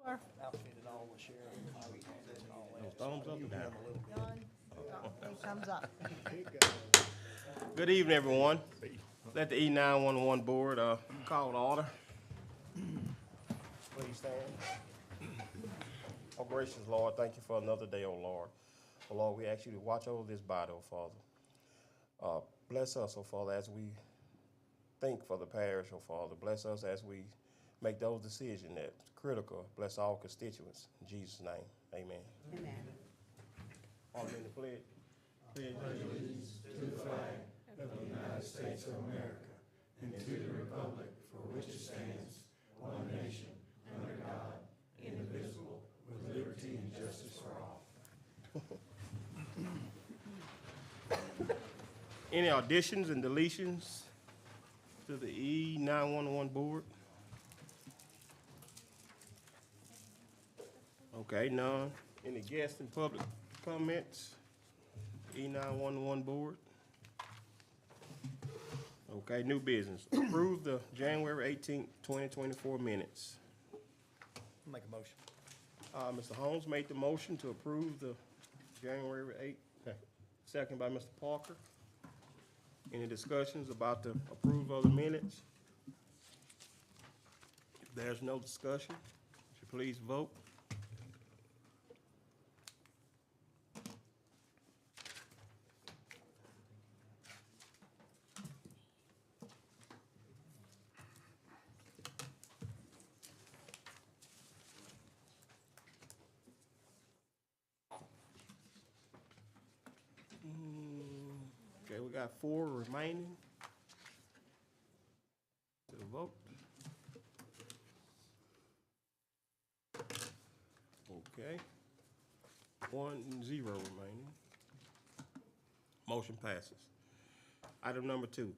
Outfitted all the sheriff and all that. Thumbs up and down. Thumbs up. Good evening, everyone. Let the E911 board call to order. Please stand. Oh, gracious Lord, thank you for another day, oh Lord. Oh Lord, we ask you to watch over this body, oh Father. Bless us, oh Father, as we think for the parish, oh Father. Bless us as we make those decisions that's critical. Bless all constituents. In Jesus' name, amen. Amen. All in the pledge. Pledge allegiance to the flag of the United States of America and to the republic for which it stands, one nation, under God, indivisible, with liberty and justice for all. Any additions and deletions to the E911 board? Okay, none. Any guests and public comments? E911 board? Okay, new business. Approve the January 18th, 2024 minutes. Make a motion. Mr. Holmes made the motion to approve the January 8th. Okay. Second by Mr. Parker. Any discussions about the approval of the minutes? If there's no discussion, would you please vote? Okay, we got 4 remaining to vote. Okay. 1-0 remaining. Motion passes. Item number 2,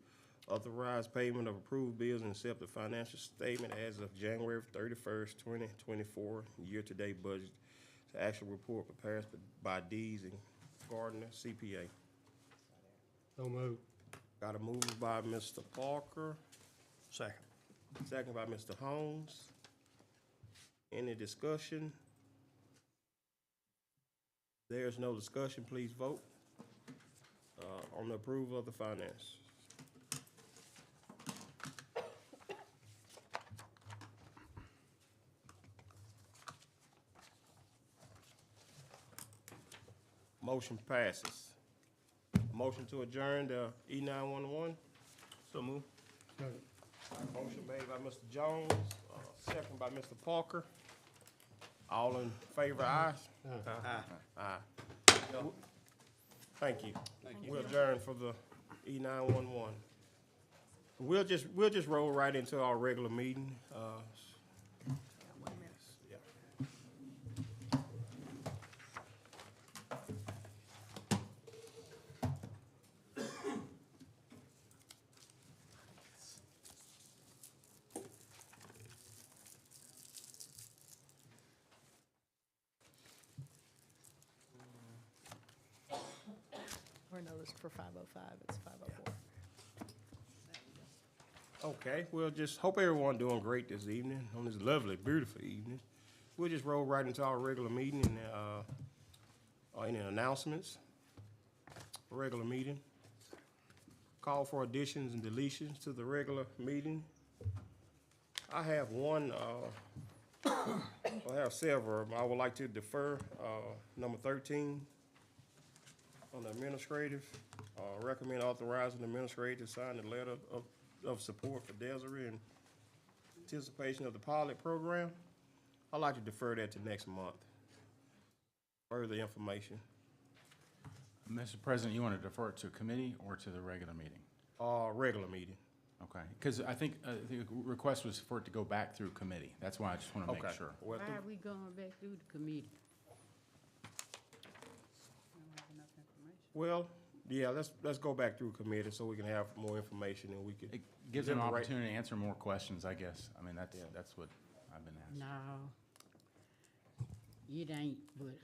authorize payment of approved bills and accept the financial statement as of January 31st, 2024, year-to-date budget to actual report prepared by Dees and Gardner, CPA. So moved. Got a move by Mr. Parker, Second. second by Mr. Holmes. Any discussion? There's no discussion, please vote on the approval of the finance. Motion passes. Motion to adjourn the E911. So move. Motion made by Mr. Jones, second by Mr. Parker. All in favor, aye? Aye. Thank you. We'll adjourn for the E911. We'll just roll right into our regular meeting. Yeah. We're noticed for 5:05, it's 5:04. Okay, we'll just hope everyone doing great this evening, on this lovely, beautiful evening. We'll just roll right into our regular meeting and any announcements. Regular meeting. Call for additions and deletions to the regular meeting. I have one, I have several. I would like to defer number 13 on the administrative. Recommend authorizing the administrator to sign the letter of support for Desiree in anticipation of the pilot program. I'd like to defer that to next month. Further information. Mr. President, you want to defer it to a committee or to the regular meeting? Regular meeting. Okay, because I think the request was for it to go back through committee. That's why I just want to make Okay. sure. Well, Why are we going back through the committee? Don't have enough information. well, yeah, let's go back through committee so we can have more information and we can. It gives them an Right. opportunity to answer more questions, I guess. I mean, that's what I've been asked. No, it ain't, but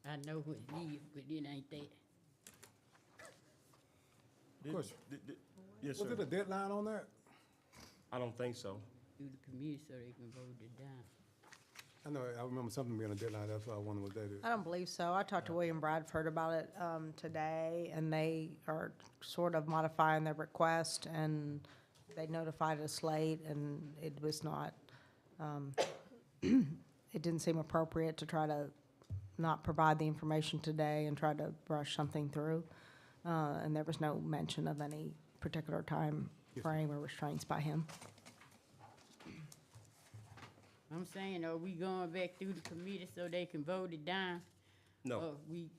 I know what it is, but it ain't that. Question. Yes, Was it sir. a deadline on that? I don't think so. Through the committee so they can vote it down. I know, I remember something being a deadline, that's why I wondered what that is. I don't believe so. I talked to William Bradford about it today, and they are sort of modifying their request, and they notified us late, and it was not, it didn't seem appropriate to try to not provide the information today and try to rush something through. And there was no mention of any particular time frame or restraints by him. I'm saying, are we going back through the committee so they can vote it down? No, Or we,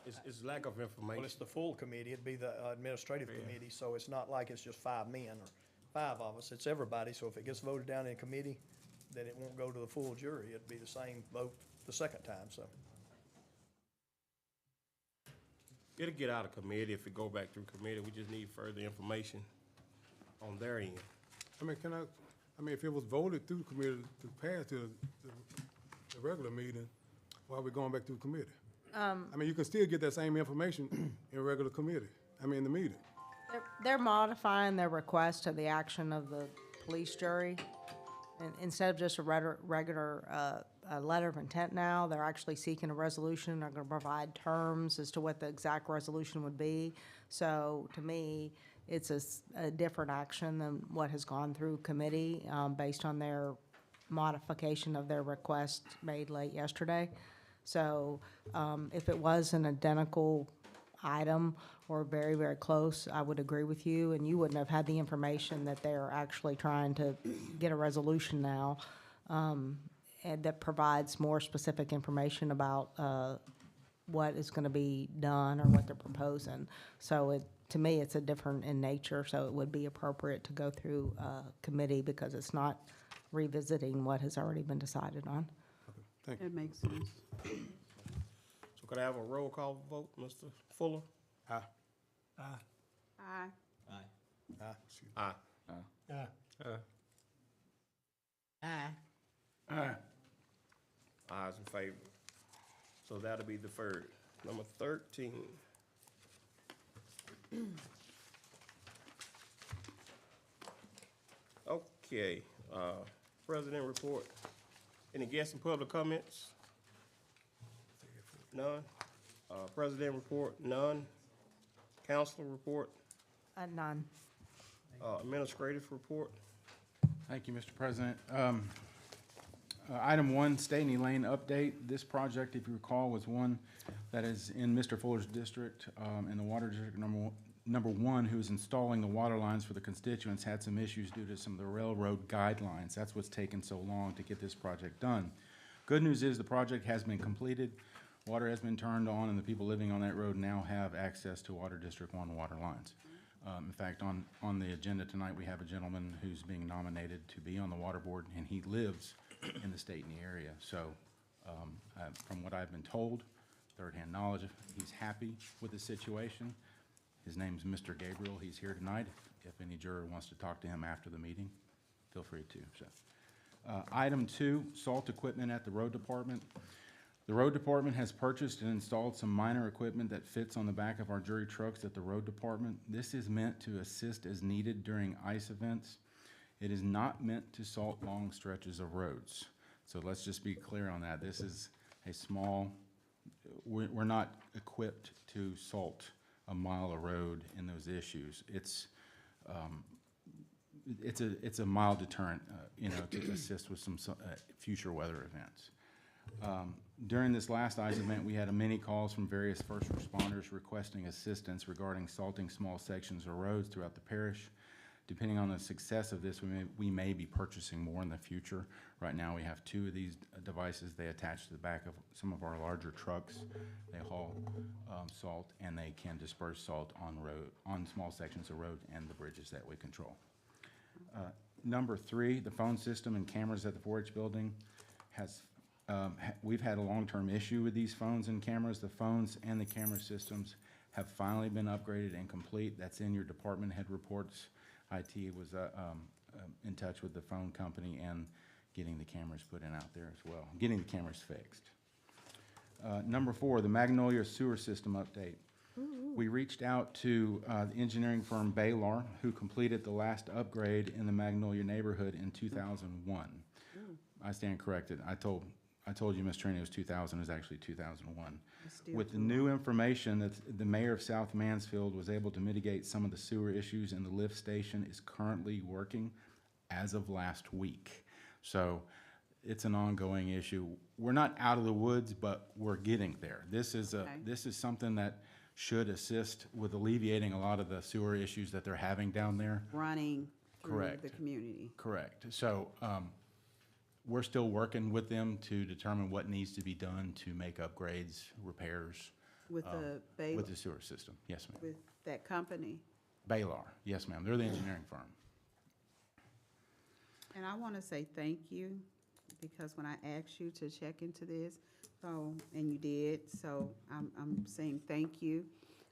it's lack of Well, it's information. the full committee, it'd be the administrative committee, so it's not like it's just 5 men or 5 of us, it's everybody, so if it gets voted down in committee, then it won't go to the full jury, it'd be the same vote the second time, so. It'll get out of committee if it go back through committee. We just need further information on their end. I mean, if it was voted through committee to pass to the regular meeting, why are we going back through committee? I mean, you can still get that same information in regular committee, in the meeting. They're modifying their request to the action of the police jury. And instead of just a regular letter of intent now, they're actually seeking a resolution. They're going to provide terms as to what the exact resolution would be. So to me, it's a different action than what has gone through committee based on their modification of their request made late yesterday. So if it was an identical item or very, very close, I would agree with you, and you wouldn't have had the information that they're actually trying to get a resolution now, and that provides more specific information about what is going to be done or what they're proposing. So to me, it's a different in nature, so it would be appropriate to go through committee because it's not revisiting what has already been decided on. Thank you. That makes sense. So could I have a roll call vote, Mr. Fuller? Aye. Aye. Aye. aye. Ayes in favor. So that'll be deferred. Number 13. Okay, President report. Any guests and public comments? None. President report, none. Council report, None. administrative report. Thank you, Mr. President. Item 1, Staney Lane update. This project, if you recall, was one that is in Mr. Fuller's district, in the water district number 1, who is installing the water lines for the constituents, had some issues due to some of the railroad guidelines. That's what's taken so long to get this project done. Good news is the project has been completed. Water has been turned on, and the people living on that road now have access to Water District 1 water lines. In fact, on the agenda tonight, we have a gentleman who's being nominated to be on the water board, and he lives in the state and the area. So from what I've been told, third-hand knowledge, he's happy with the situation. His name's Mr. Gabriel. He's here tonight. If any juror wants to talk to him after the meeting, feel free to. So, item 2, salt equipment at the road department. The road department has purchased and installed some minor equipment that fits on the back of our jury trucks at the road department. This is meant to assist as needed during ice events. It is not meant to salt long stretches of roads. So let's just be clear on that. This is a small, we're not equipped to salt a mile of road in those issues. It's a mild deterrent, to assist with some future weather events. During this last ice event, we had many calls from various first responders requesting assistance regarding salting small sections of roads throughout the parish. Depending on the success of this, we may be purchasing more in the future. Right now, we have 2 of these devices. They attach to the back of some of our larger trucks. They haul salt, and they can disperse salt on small sections of road and the bridges that we control. Number 3, the phone system and cameras at the 4-H building has. We've had a long-term issue with these phones and cameras. The phones and the camera systems have finally been upgraded and complete. That's in your department head reports. IT was in touch with the phone company and getting the cameras put in out there as well, getting the cameras fixed. Number 4, the Magnolia sewer system update. We reached out to the engineering firm Baylor, who completed the last upgrade in the Magnolia neighborhood in 2001. I stand corrected. I told you, Ms. Trini, it was 2000, it was actually 2001. It's still With the too new information that the mayor of South Mansfield was able to mitigate some of the sewer issues, and the lift station is currently working as of last week. So it's an ongoing issue. We're not out of the woods, but we're getting there. This is something that should assist with alleviating a lot of the sewer issues that they're having down there. running through Correct. the community. Correct. So, we're still working with them to determine what needs to be done to make upgrades, repairs With the Baylor, with the sewer system. Yes, ma'am. with that company. Baylor, yes, ma'am. They're the engineering firm. And I want to say thank you, because when I asked you to check into this, so, and you did, so I'm saying thank you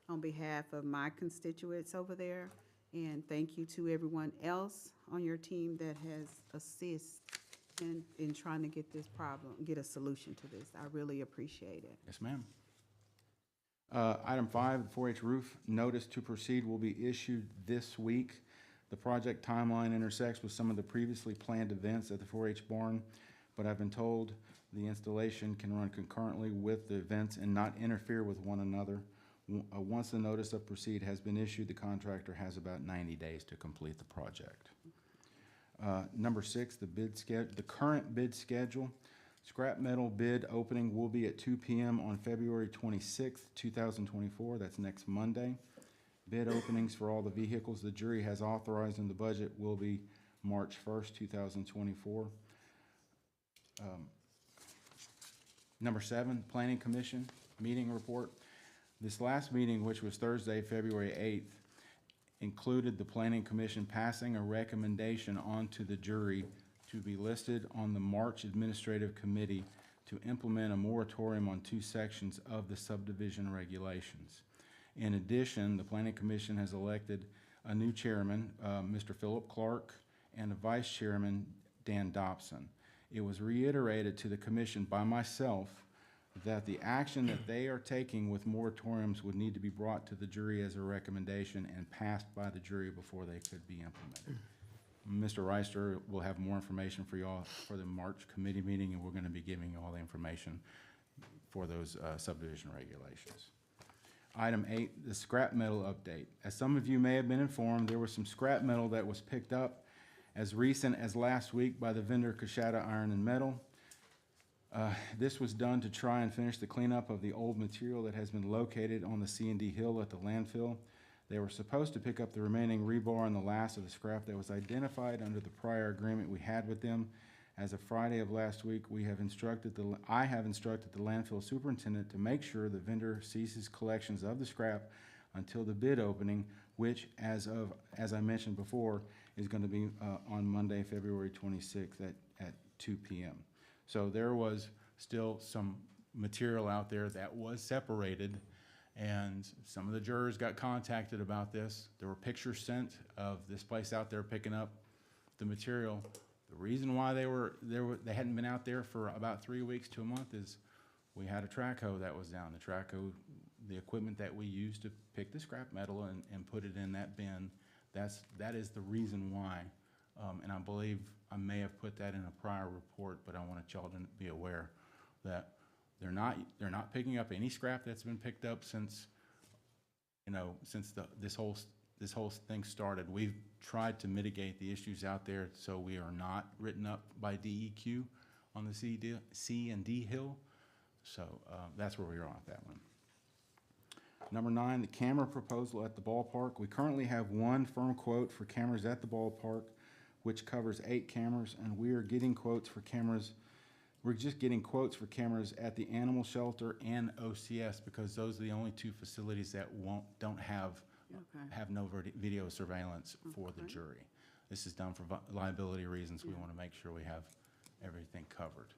on behalf of my constituents over there, and thank you to everyone else on your team that has assisted in trying to get this problem, get a solution to this. I really appreciate it. Yes, ma'am. Item 5, the 4-H roof notice to proceed will be issued this week. The project timeline intersects with some of the previously planned events at the 4-H barn, but I've been told the installation can run concurrently with the events and not interfere with one another. Once the notice of proceed has been issued, the contractor has about 90 days to complete the project. Number 6, the current bid schedule. Scrap metal bid opening will be at 2 p.m. on February 26th, 2024. That's next Monday. Bid openings for all the vehicles the jury has authorized in the budget will be March 1st, 2024. Number 7, Planning Commission meeting report. This last meeting, which was Thursday, February 8th, included the Planning Commission passing a recommendation onto the jury to be listed on the March Administrative Committee to implement a moratorium on 2 sections of the subdivision regulations. In addition, the Planning Commission has elected a new chairman, Mr. Philip Clark, and a vice chairman, Dan Dobson. It was reiterated to the commission by myself that the action that they are taking with moratoriums would need to be brought to the jury as a recommendation and passed by the jury before they could be implemented. Mr. Reister will have more information for y'all for the March committee meeting, and we're going to be giving you all the information for those subdivision regulations. Item 8, the scrap metal update. As some of you may have been informed, there was some scrap metal that was picked up as recent as last week by the vendor Coshada Iron and Metal. This was done to try and finish the cleanup of the old material that has been located on the C&D Hill at the landfill. They were supposed to pick up the remaining rebar and the last of the scrap that was identified under the prior agreement we had with them. As of Friday of last week, I have instructed the landfill superintendent to make sure the vendor ceases collections of the scrap until the bid opening, which, as I mentioned before, is going to be on Monday, February 26th at 2 p.m. So there was still some material out there that was separated, and some of the jurors got contacted about this. There were pictures sent of this place out there picking up the material. The reason why they hadn't been out there for about 3 weeks to a month is we had a track hoe that was down. The track hoe, the equipment that we used to pick the scrap metal and put it in that bin, that is the reason why. And I believe I may have put that in a prior report, but I wanted y'all to be aware that they're not picking up any scrap that's been picked up since this whole thing started. We've tried to mitigate the issues out there so we are not written up by DEQ on the C&D Hill. So that's where we are on that one. Number 9, the camera proposal at the ballpark. We currently have one firm quote for cameras at the ballpark, which covers 8 cameras, and we are getting quotes for cameras. We're just getting quotes for cameras at the animal shelter and OCS because those are the only 2 facilities that don't have no video surveillance for the jury. This is done for liability reasons. We want to make sure we have everything covered.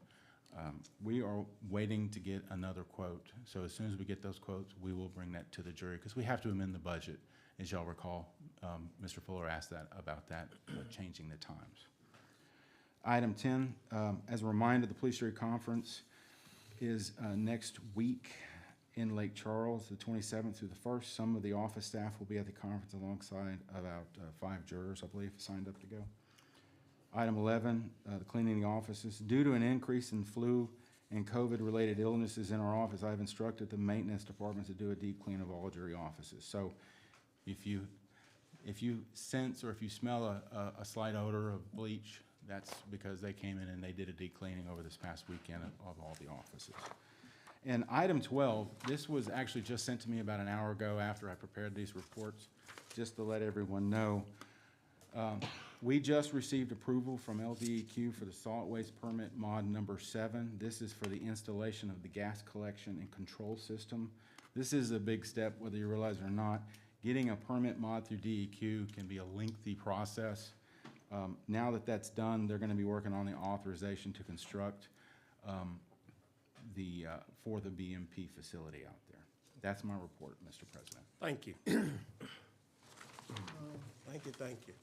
We are waiting to get another quote. So as soon as we get those quotes, we will bring that to the jury because we have to amend the budget. As y'all recall, Mr. Fuller asked about that, changing the times. Item 10, as a reminder, the police jury conference is next week in Lake Charles, the 27th through the 1st. Some of the office staff will be at the conference alongside about 5 jurors, I believe, signed up to go. Item 11, the cleaning the offices. Due to an increase in flu and COVID-related illnesses in our office, I've instructed the maintenance department to do a deep clean of all jury offices. So if you sense or if you smell a slight odor of bleach, that's because they came in and they did a deep cleaning over this past weekend of all the offices. And item 12, this was actually just sent to me about an hour ago after I prepared these reports, just to let everyone know. We just received approval from LDEQ for the solid waste permit mod number 7. This is for the installation of the gas collection and control system. This is a big step, whether you realize it or not. Getting a permit mod through DEQ can be a lengthy process. Now that that's done, they're gonna be working on the authorization to construct for the BMP facility out there. That's my report, Mr. President. Thank you. Thank you.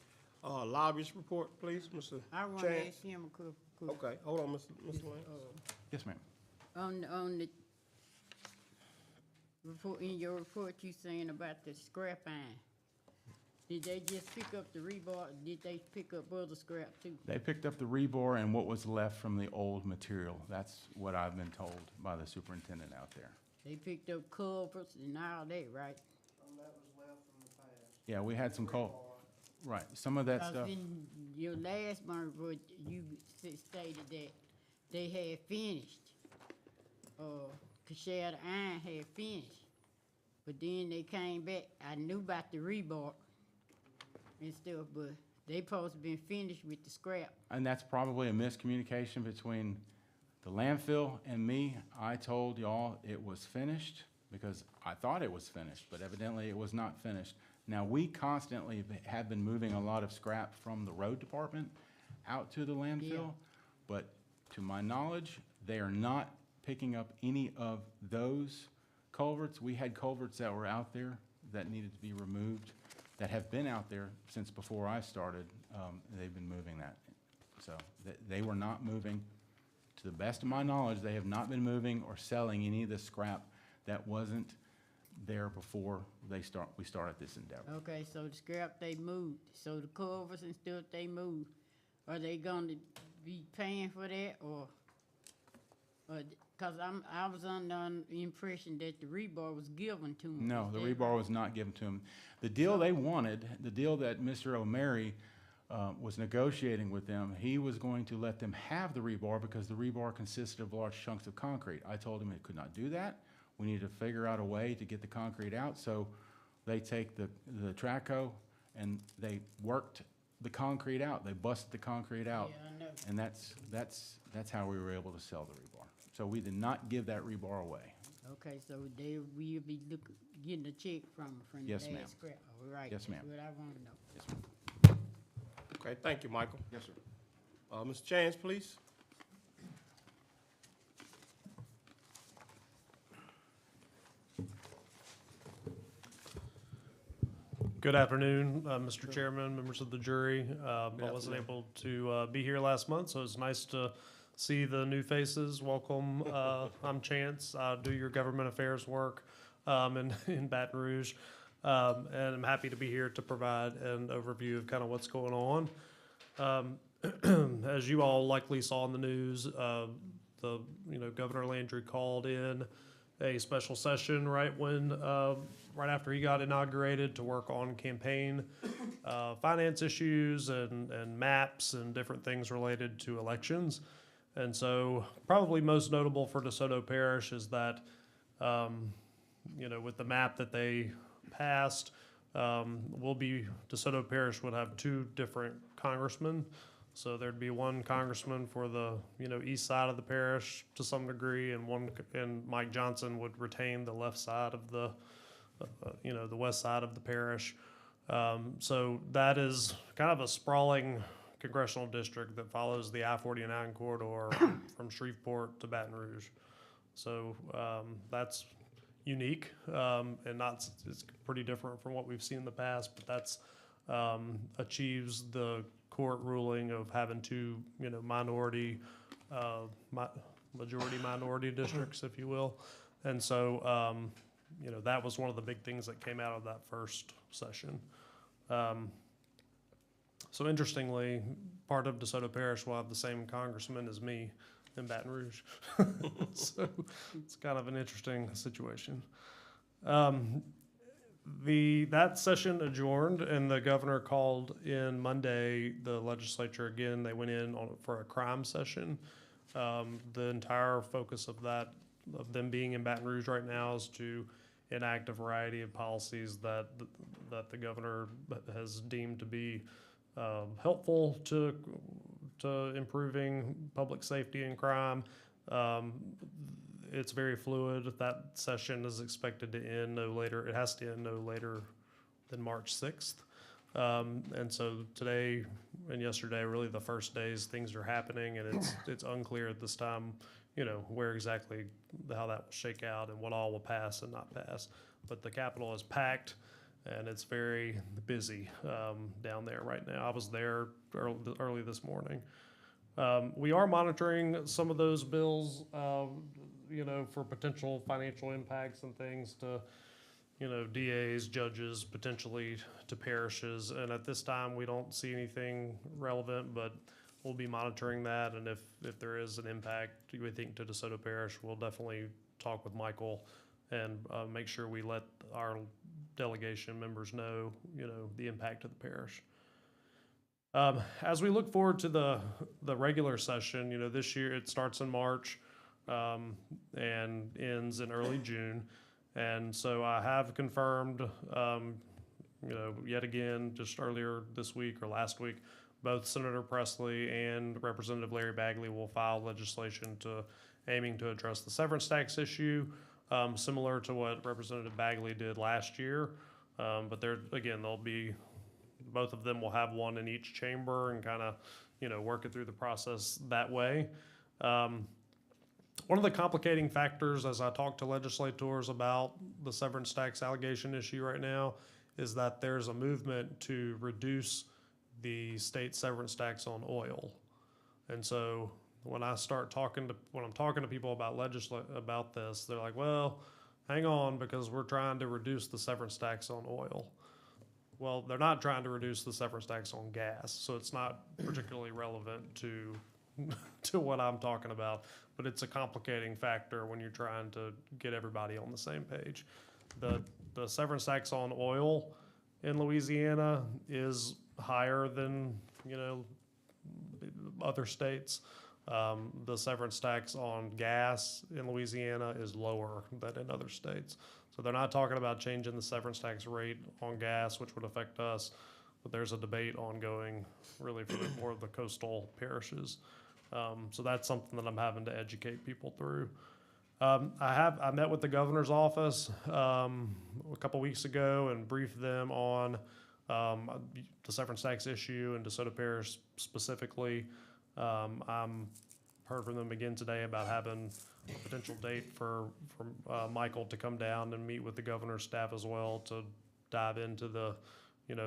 Lobbyist report, please, Mr. I want to Chance. ask him a quick, Okay, hold on, Mr. Lane. Yes, ma'am. on the report, in your report, you saying about the scrap iron. Did they just pick up the rebar, or did they pick up other scrap too? They picked up the rebar and what was left from the old material. That's what I've been told by the superintendent out there. They picked up covers and all that, right? Some of that was left from the past. Yeah, we had some right, some of that Cause stuff. in your last one report, you stated that they had finished, Cashel Iron had finished. But then they came back, I knew about the rebar and stuff, but they supposed to been finished with the scrap. And that's probably a miscommunication between the landfill and me. I told y'all it was finished because I thought it was finished, but evidently it was not finished. Now, we constantly have been moving a lot of scrap from the road department out to the landfill, Yeah. but to my knowledge, they are not picking up any of those culverts. We had culverts that were out there that needed to be removed, that have been out there since before I started. They've been moving that. So they were not moving. To the best of my knowledge, they have not been moving or selling any of the scrap that wasn't there before we started this endeavor. Okay, so the scrap they moved, so the covers and stuff they moved, are they gonna be paying for that or cause I was under the impression that the rebar was given to them. No, the rebar was not given to them. The deal they wanted, the deal that Mr. O'Mary was negotiating with them, he was going to let them have the rebar because the rebar consisted of large chunks of concrete. I told him it could not do that. We need to figure out a way to get the concrete out. So they take the Traco and they worked the concrete out. They busted the concrete out. Yeah, I know. And that's how we were able to sell the rebar. So we did not give that rebar away. Okay, so they will be getting a check from the Yes, last ma'am. scrap. All right. Yes, ma'am. That's what I wanna know. Yes, ma'am. Okay, thank you, Michael. Yes, sir. Mr. Chance, please. Good afternoon, Mr. Chairman, members of the jury. I wasn't able to be here last month, so it's nice to see the new faces. Welcome. I'm Chance. I do your government affairs work in Baton Rouge, and I'm happy to be here to provide an overview of kind of what's going on. As you all likely saw in the news, Governor Landry called in a special session right after he got inaugurated to work on campaign finance issues and maps and different things related to elections. And so probably most notable for DeSoto Parish is that, with the map that they passed, DeSoto Parish would have 2 different congressmen. So there'd be one congressman for the, east side of the parish to some degree, and Mike Johnson would retain the left side of the, the west side of the parish. So that is kind of a sprawling congressional district that follows the I-49 corridor from Shreveport to Baton Rouge. So that's unique, and it's pretty different from what we've seen in the past, but that's achieves the court ruling of having 2, majority minority districts, if you will. And so, that was one of the big things that came out of that first session. So interestingly, part of DeSoto Parish will have the same congressman as me in Baton Rouge. So it's kind of an interesting situation. That session adjourned, and the governor called in Monday the legislature again. They went in for a crime session. The entire focus of them being in Baton Rouge right now is to enact a variety of policies that the governor has deemed to be helpful to improving public safety and crime. It's very fluid. That session is expected to end no later. It has to end no later than March 6th. And so today and yesterday, really the first days things are happening, and it's unclear at this time, where exactly how that will shake out and what all will pass and not pass. But the Capitol is packed, and it's very busy down there right now. I was there early this morning. We are monitoring some of those bills, for potential financial impacts and things to, DAs, judges, potentially to parishes. And at this time, we don't see anything relevant, but we'll be monitoring that. And if there is an impact, we think, to DeSoto Parish, we'll definitely talk with Michael and make sure we let our delegation members know, the impact of the parish. As we look forward to the regular session, this year it starts in March and ends in early June. And so I have confirmed, yet again, just earlier this week or last week, both Senator Presley and Representative Larry Bagley will file legislation aiming to address the severance tax issue, similar to what Representative Bagley did last year. But both of them will have one in each chamber and kind of, work it through the process that way. One of the complicating factors as I talk to legislators about the severance tax allegation issue right now is that there's a movement to reduce the state severance tax on oil. And so when I'm talking to people about this, they're like, well, hang on, because we're trying to reduce the severance tax on oil. Well, they're not trying to reduce the severance tax on gas, so it's not particularly relevant to what I'm talking about, but it's a complicating factor when you're trying to get everybody on the same page. The severance tax on oil in Louisiana is higher than, other states. The severance tax on gas in Louisiana is lower than in other states. So they're not talking about changing the severance tax rate on gas, which would affect us, but there's a debate ongoing really for more of the coastal parishes. So that's something that I'm having to educate people through. I met with the governor's office a couple weeks ago and briefed them on the severance tax issue and DeSoto Parish specifically. I'm heard from them again today about having a potential date for Michael to come down and meet with the governor's staff as well to dive into the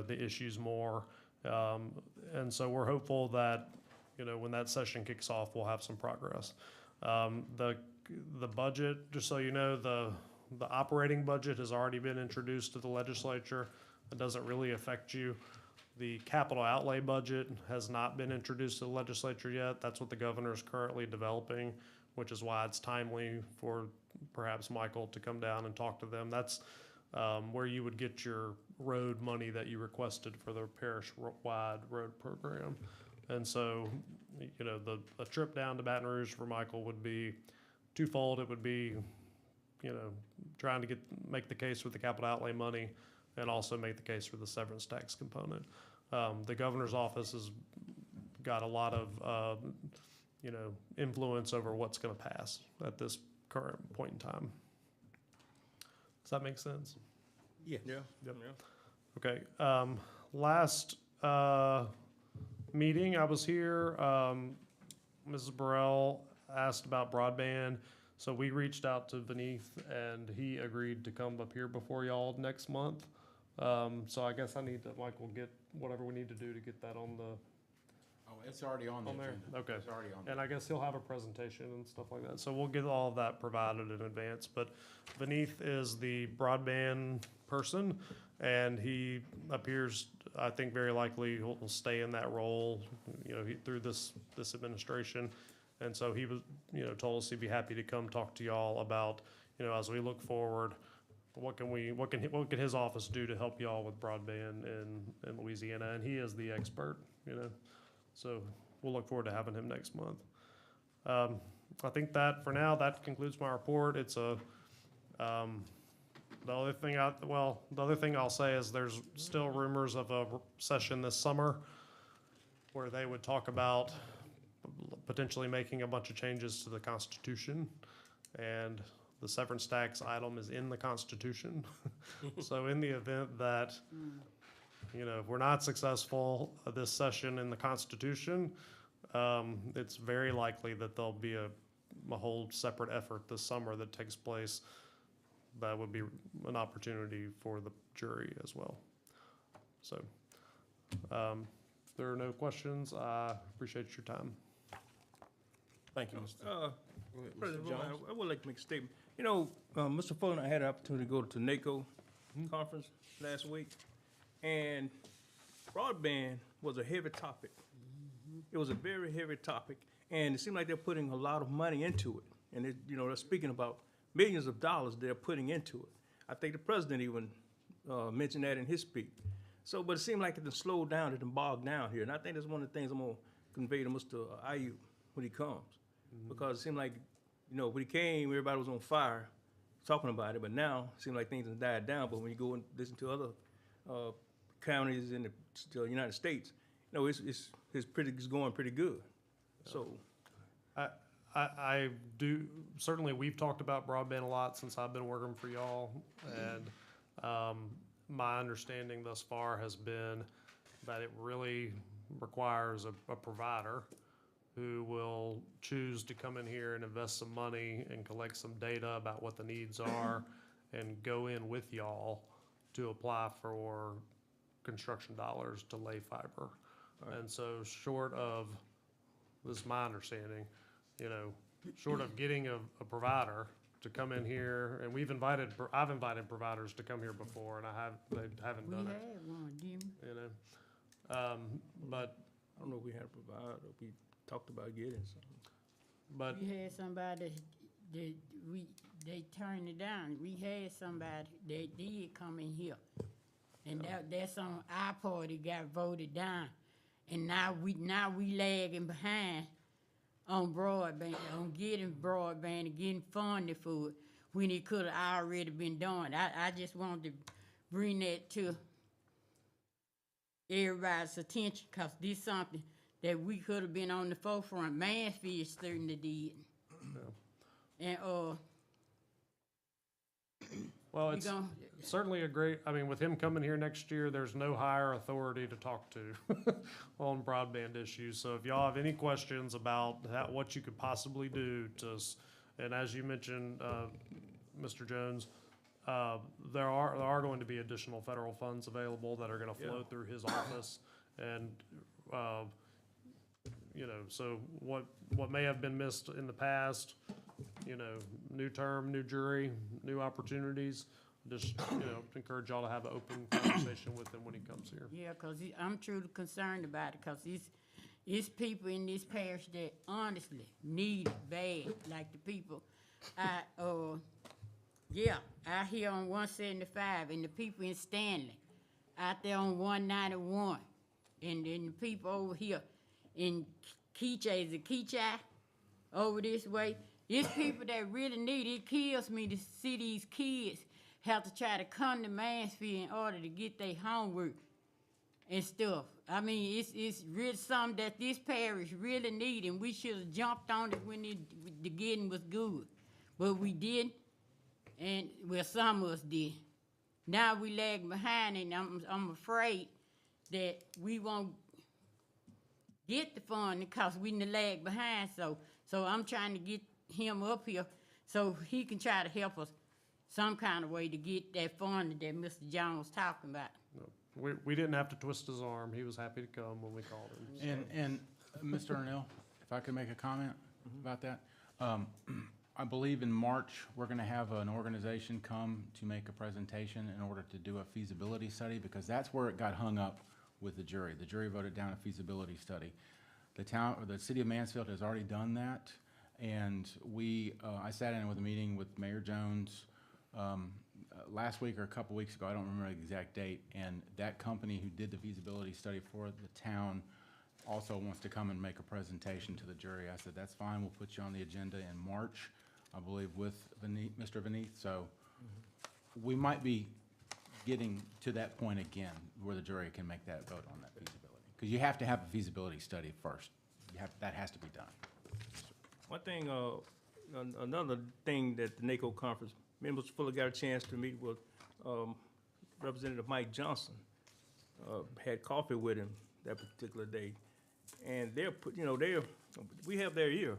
issues more. And so we're hopeful that, when that session kicks off, we'll have some progress. The budget, just so you know, the operating budget has already been introduced to the legislature. It doesn't really affect you. The capital outlay budget has not been introduced to the legislature yet. That's what the governor is currently developing, which is why it's timely for perhaps Michael to come down and talk to them. That's where you would get your road money that you requested for the parish-wide road program. And so, a trip down to Baton Rouge for Michael would be twofold. It would be, trying to make the case with the capital outlay money and also make the case for the severance tax component. The governor's office has got a lot of, influence over what's going to pass at this current point in time. Does that make sense? Yeah. Yep. Okay. Last meeting I was here, Mrs. Burrell asked about broadband. So we reached out to Beneath and he agreed to come up here before y'all next month. So I guess I need to, Michael, get whatever we need to do to get that on the, Oh, it's already on the on there. agenda. Okay. It's already on there. And I guess he'll have a presentation and stuff like that. So we'll get all of that provided in advance. But Beneath is the broadband person, and he appears I think very likely he'll stay in that role, through this administration. And so he was, told us he'd be happy to come talk to y'all about, as we look forward, what can his office do to help y'all with broadband in Louisiana? And he is the expert, so we'll look forward to having him next month. I think that for now, that concludes my report. It's the other thing I'll say is there's still rumors of a session this summer where they would talk about potentially making a bunch of changes to the Constitution, and the severance tax item is in the Constitution. So in the event that, if we're not successful this session in the Constitution, it's very likely that there'll be a whole separate effort this summer that takes place that would be an opportunity for the jury as well. So, if there are no questions, I appreciate your time. Thank you, Mr. Go ahead, Mr. President Jones. Rowan, I would like to make a statement. Mr. Fuller and I had an opportunity to go to NACO conference last week, and broadband was a heavy topic. It was a very heavy topic, and it seemed like they're putting a lot of money into it. And they're speaking about millions of dollars they're putting into it. I think the president even mentioned that in his speech. So, but it seemed like it done slowed down, it done bogged down here. And I think that's one of the things I'm gonna convey to Mr. Ayub when he comes. Because it seemed like, when he came, everybody was on fire talking about it, but now it seems like things have died down. But when you go and listen to other counties in the United States, it's going pretty good. So, I do, certainly we've talked about broadband a lot since I've been working for y'all, and my understanding thus far has been that it really requires a provider who will choose to come in here and invest some money and collect some data about what the needs are and go in with y'all to apply for construction dollars to lay fiber. Right. And so short of, this is my understanding, short of getting a provider to come in here, and I've invited providers to come here before, and they haven't done it. We had one, didn't we? But I don't know if we had a provider, we talked about getting something. But We had somebody that they turned it down. We had somebody that did come in here. And that's on our party got voted down. And now we lagging behind on broadband, on getting broadband and getting funded for it when it could have already been done. I just wanted to bring that to everybody's attention, because this is something that we could have been on the forefront. Mansfield certainly did. And well, it's certainly with him coming here next year, there's no higher authority to talk to on broadband issues. So if y'all have any questions about what you could possibly do and as you mentioned, Mr. Jones, there are going to be additional federal funds available that are going to flow through his office. And, so what may have been missed in the past, new term, new jury, new opportunities. Just, encourage y'all to have an open conversation with him when he comes here. Yeah, because I'm truly concerned about it, because it's people in this parish that honestly need it bad, like the people out here on 175, and the people in Stanley, out there on 191, and then the people over here in Keachai, over this way. It's people that really need it. It kills me to see these kids have to try to come to Mansfield in order to get their homework and stuff. I mean, it's really something that this parish really need, and we should have jumped on it when the getting was good. But we didn't, and some of us did. Now we lag behind, and I'm afraid that we won't get the funding because we lag behind. So I'm trying to get him up here so he can try to help us some kind of way to get that funding that Mr. Jones was talking about. No, we didn't have to twist his arm. He was happy to come when we called him. So. And Mr. Arnell, if I could make a comment about that. I believe in March, we're going to have an organization come to make a presentation in order to do a feasibility study, because that's where it got hung up with the jury. The jury voted down a feasibility study. The town, or the city of Mansfield has already done that, and I sat in with a meeting with Mayor Jones last week or a couple weeks ago, I don't remember the exact date, and that company who did the feasibility study for the town also wants to come and make a presentation to the jury. I said, that's fine, we'll put you on the agenda in March, I believe, with Mr. Beneath, so we might be getting to that point again, where the jury can make that vote on that feasibility. Because you have to have a feasibility study first. That has to be done. One thing, another thing that the NACO conference, members Fuller got a chance to meet with Representative Mike Johnson. Had coffee with him that particular day. And we have their ear,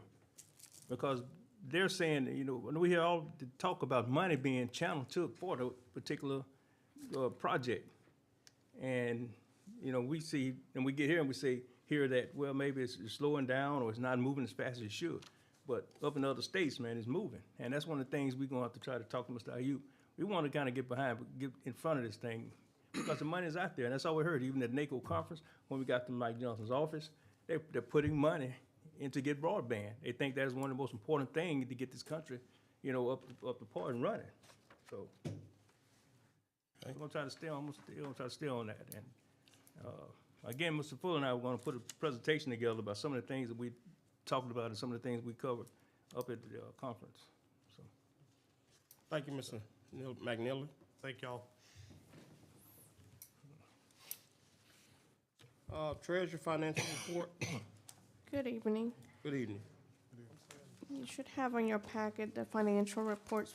because they're saying, when we hear all the talk about money being channeled for the particular project. And, we see, and we get here and we say, hear that, well, maybe it's slowing down or it's not moving as fast as it should. But up in other states, man, it's moving. And that's one of the things we're gonna have to try to talk to Mr. Ayuk. We wanna kinda get in front of this thing, because the money's out there, and that's all we heard, even at NACO conference, when we got to Mike Johnson's office, they're putting money in to get broadband. They think that's one of the most important things to get this country, up the part and running. So, we're gonna try to stay on that. And, again, Mr. Fuller and I were gonna put a presentation together about some of the things that we talked about and some of the things we covered up at the conference. So, Thank you, Mr. McNally. Thank y'all. Treasurer Financial Report. Good evening. Good evening. You should have on your packet the financial reports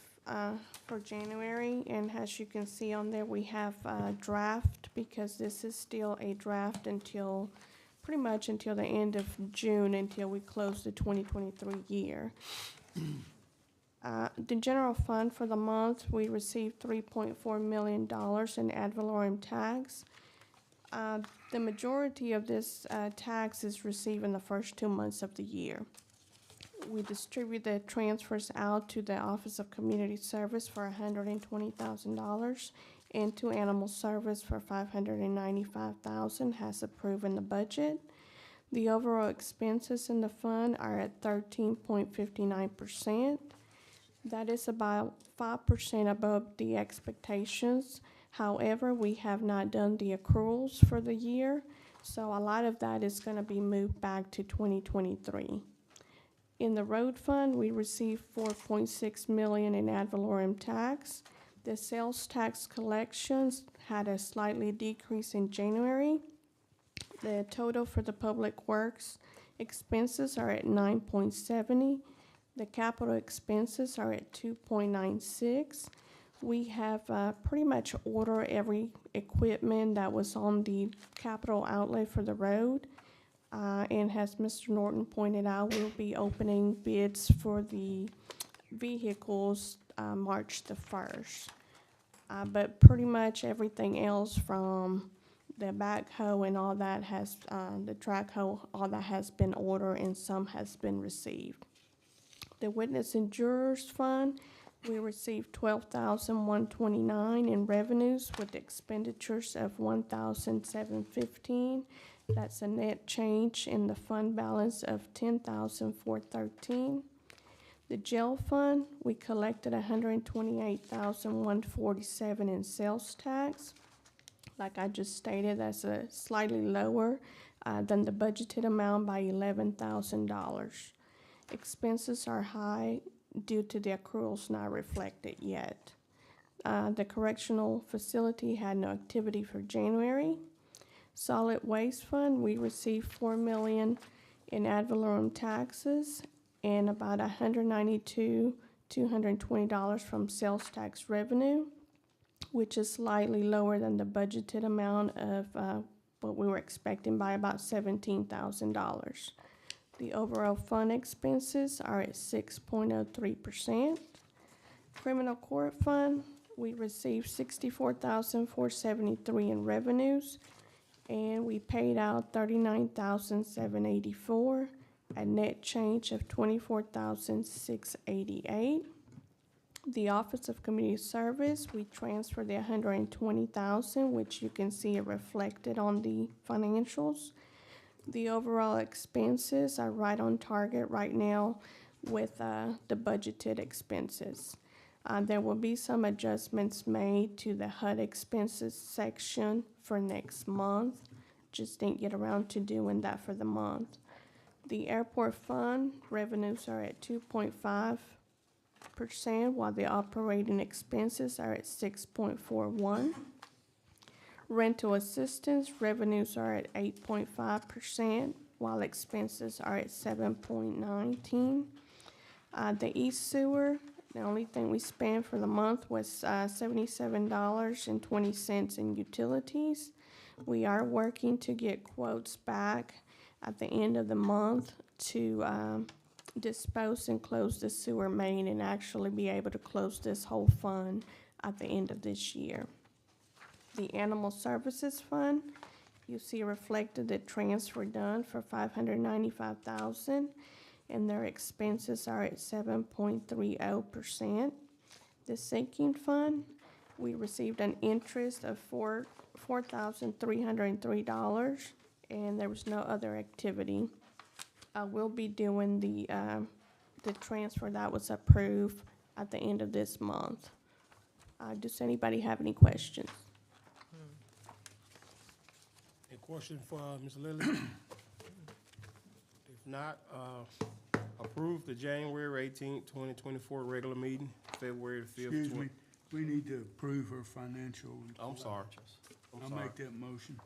for January, and as you can see on there, we have a draft, because this is still a draft pretty much until the end of June, until we close the 2023 year. The general fund for the month, we received $3.4 million in ad valorem tax. The majority of this tax is received in the first 2 months of the year. We distribute the transfers out to the Office of Community Service for $120,000 and to Animal Service for $595,000, as approved in the budget. The overall expenses in the fund are at 13.59%. That is about 5% above the expectations. However, we have not done the accruals for the year, so a lot of that is going to be moved back to 2023. In the road fund, we received $4.6 million in ad valorem tax. The sales tax collections had a slightly decrease in January. The total for the public works expenses are at 9.70. The capital expenses are at 2.96. We have pretty much ordered every equipment that was on the capital outlay for the road. And as Mr. Norton pointed out, we'll be opening bids for the vehicles March the 1st. But pretty much everything else, from the backhoe and all that the track hoe, all that has been ordered, and some has been received. The witness and jurors fund, we received $12,129 in revenues with expenditures of $1,715. That's a net change in the fund balance of $10,413. The jail fund, we collected $128,147 in sales tax. Like I just stated, that's a slightly lower than the budgeted amount by $11,000. Expenses are high due to the accruals not reflected yet. The correctional facility had no activity for January. Solid waste fund, we received $4 million in ad valorem taxes and about $192,220 from sales tax revenue, which is slightly lower than the budgeted amount of what we were expecting by about $17,000. The overall fund expenses are at 6.03%. Criminal court fund, we received $64,473 in revenues, and we paid out $39,784, a net change of $24,688. The Office of Community Service, we transferred the $120,000, which you can see it reflected on the financials. The overall expenses are right on target right now with the budgeted expenses. There will be some adjustments made to the HUD expenses section for next month. Just didn't get around to doing that for the month. The airport fund revenues are at 2.5%, while the operating expenses are at 6.41%. Rental assistance revenues are at 8.5%, while expenses are at 7.19%. The East Sewer, the only thing we spent for the month was $77.20 in utilities. We are working to get quotes back at the end of the month to dispose and close the sewer main and actually be able to close this whole fund at the end of this year. The Animal Services Fund, you see reflected the transfer done for $595,000, and their expenses are at 7.30%. The sinking fund, we received an interest of $4,303, and there was no other activity. We'll be doing the transfer that was approved at the end of this month. Does anybody have any questions? Any question for Ms. Lilly? If not, approve the January 18th, 2024 regular meeting, February the 5th. Excuse me, we need to approve her financial report. I'm sorry. I'll make that motion.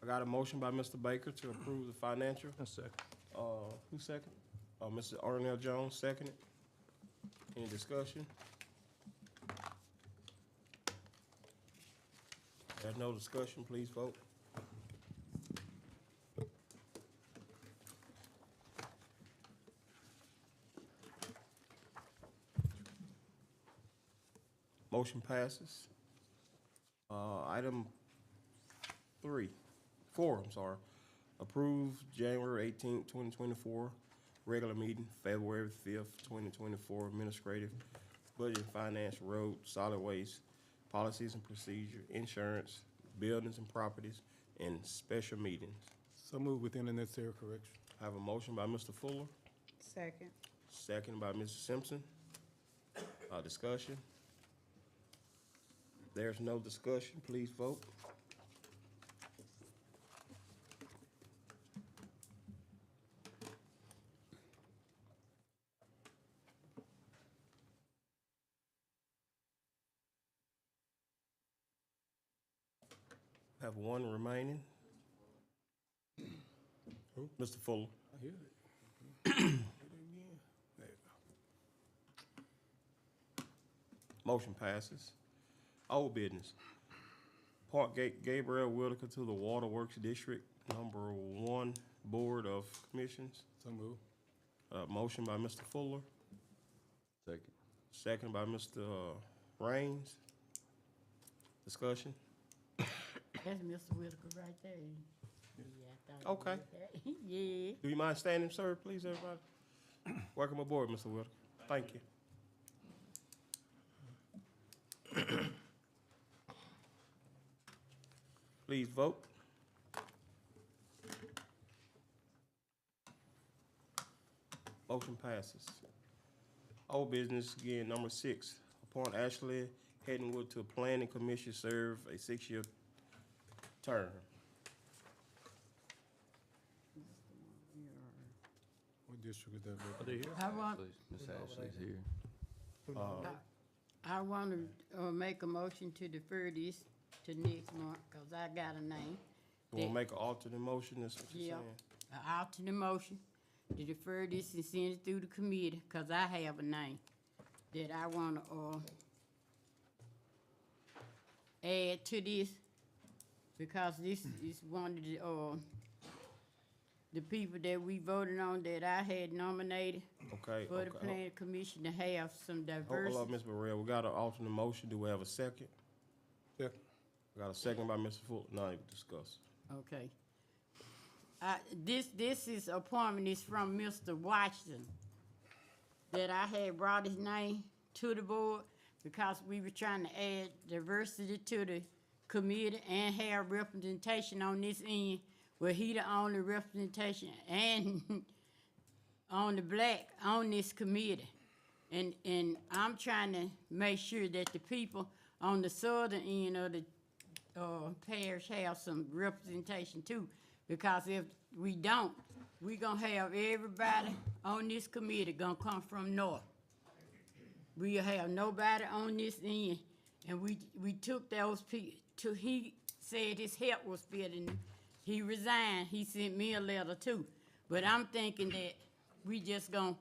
I got a motion by Mr. Baker to approve the financial. A second. Who second? Mr. Arnell Jones, seconded. Any discussion? There's no discussion, please vote. Motion passes. Item 4, approve January 18th, 2024, regular meeting, February 5th, 2024, administrative, budget and finance, road, solid waste, policies and procedure, insurance, buildings and properties, and special meetings. So move within the necessary correction. I have a motion by Mr. Fuller, Second. second by Mrs. Simpson. Discussion. There's no discussion, please vote. Have one remaining. Who? Mr. Fuller. I hear it. Motion passes. Old business. Appoint Gabriel Whitaker to the Waterworks District Number 1 Board of Commissions. So move. Motion by Mr. Fuller, Second. second by Mr. Raines. Discussion. That's Mr. Whitaker right there. Yeah, I thought. Okay. Yeah. Do you mind standing, sir, please, everybody? Welcome aboard, Mr. Whitaker. Thank you. Please vote. Motion passes. Old business, again, number 6. Appoint Ashley Hedenwood to Planning Commission, serve a 6-year term. What district is that? Are they here? I want, Miss Ashley's here. I want to make a motion to defer this to next month, cause I got a name. You wanna make an alternate motion, that's what you're Yeah. saying? An alternate motion to defer this and send it through the committee, cause I have a name that I wanna, add to this, because this is one of the people that we voted on that I had nominated Okay, for the okay. planning commission to have some Hold diversity. up, Ms. Burrell, we got an alternate motion, do we have a second? Second. We got a second by Mr. Fuller, now you can discuss. Okay. This is appointment is from Mr. Washington, that I had brought his name to the board because we were trying to add diversity to the committee and have representation on this end, where he the only representation and on the black on this committee. And I'm trying to make sure that the people on the southern end of the parish have some representation too. Because if we don't, we gonna have everybody on this committee gonna come from north. We'll have nobody on this end. And we took those people, he said his health was failing. He resigned. He sent me a letter too. But I'm thinking that we just I'm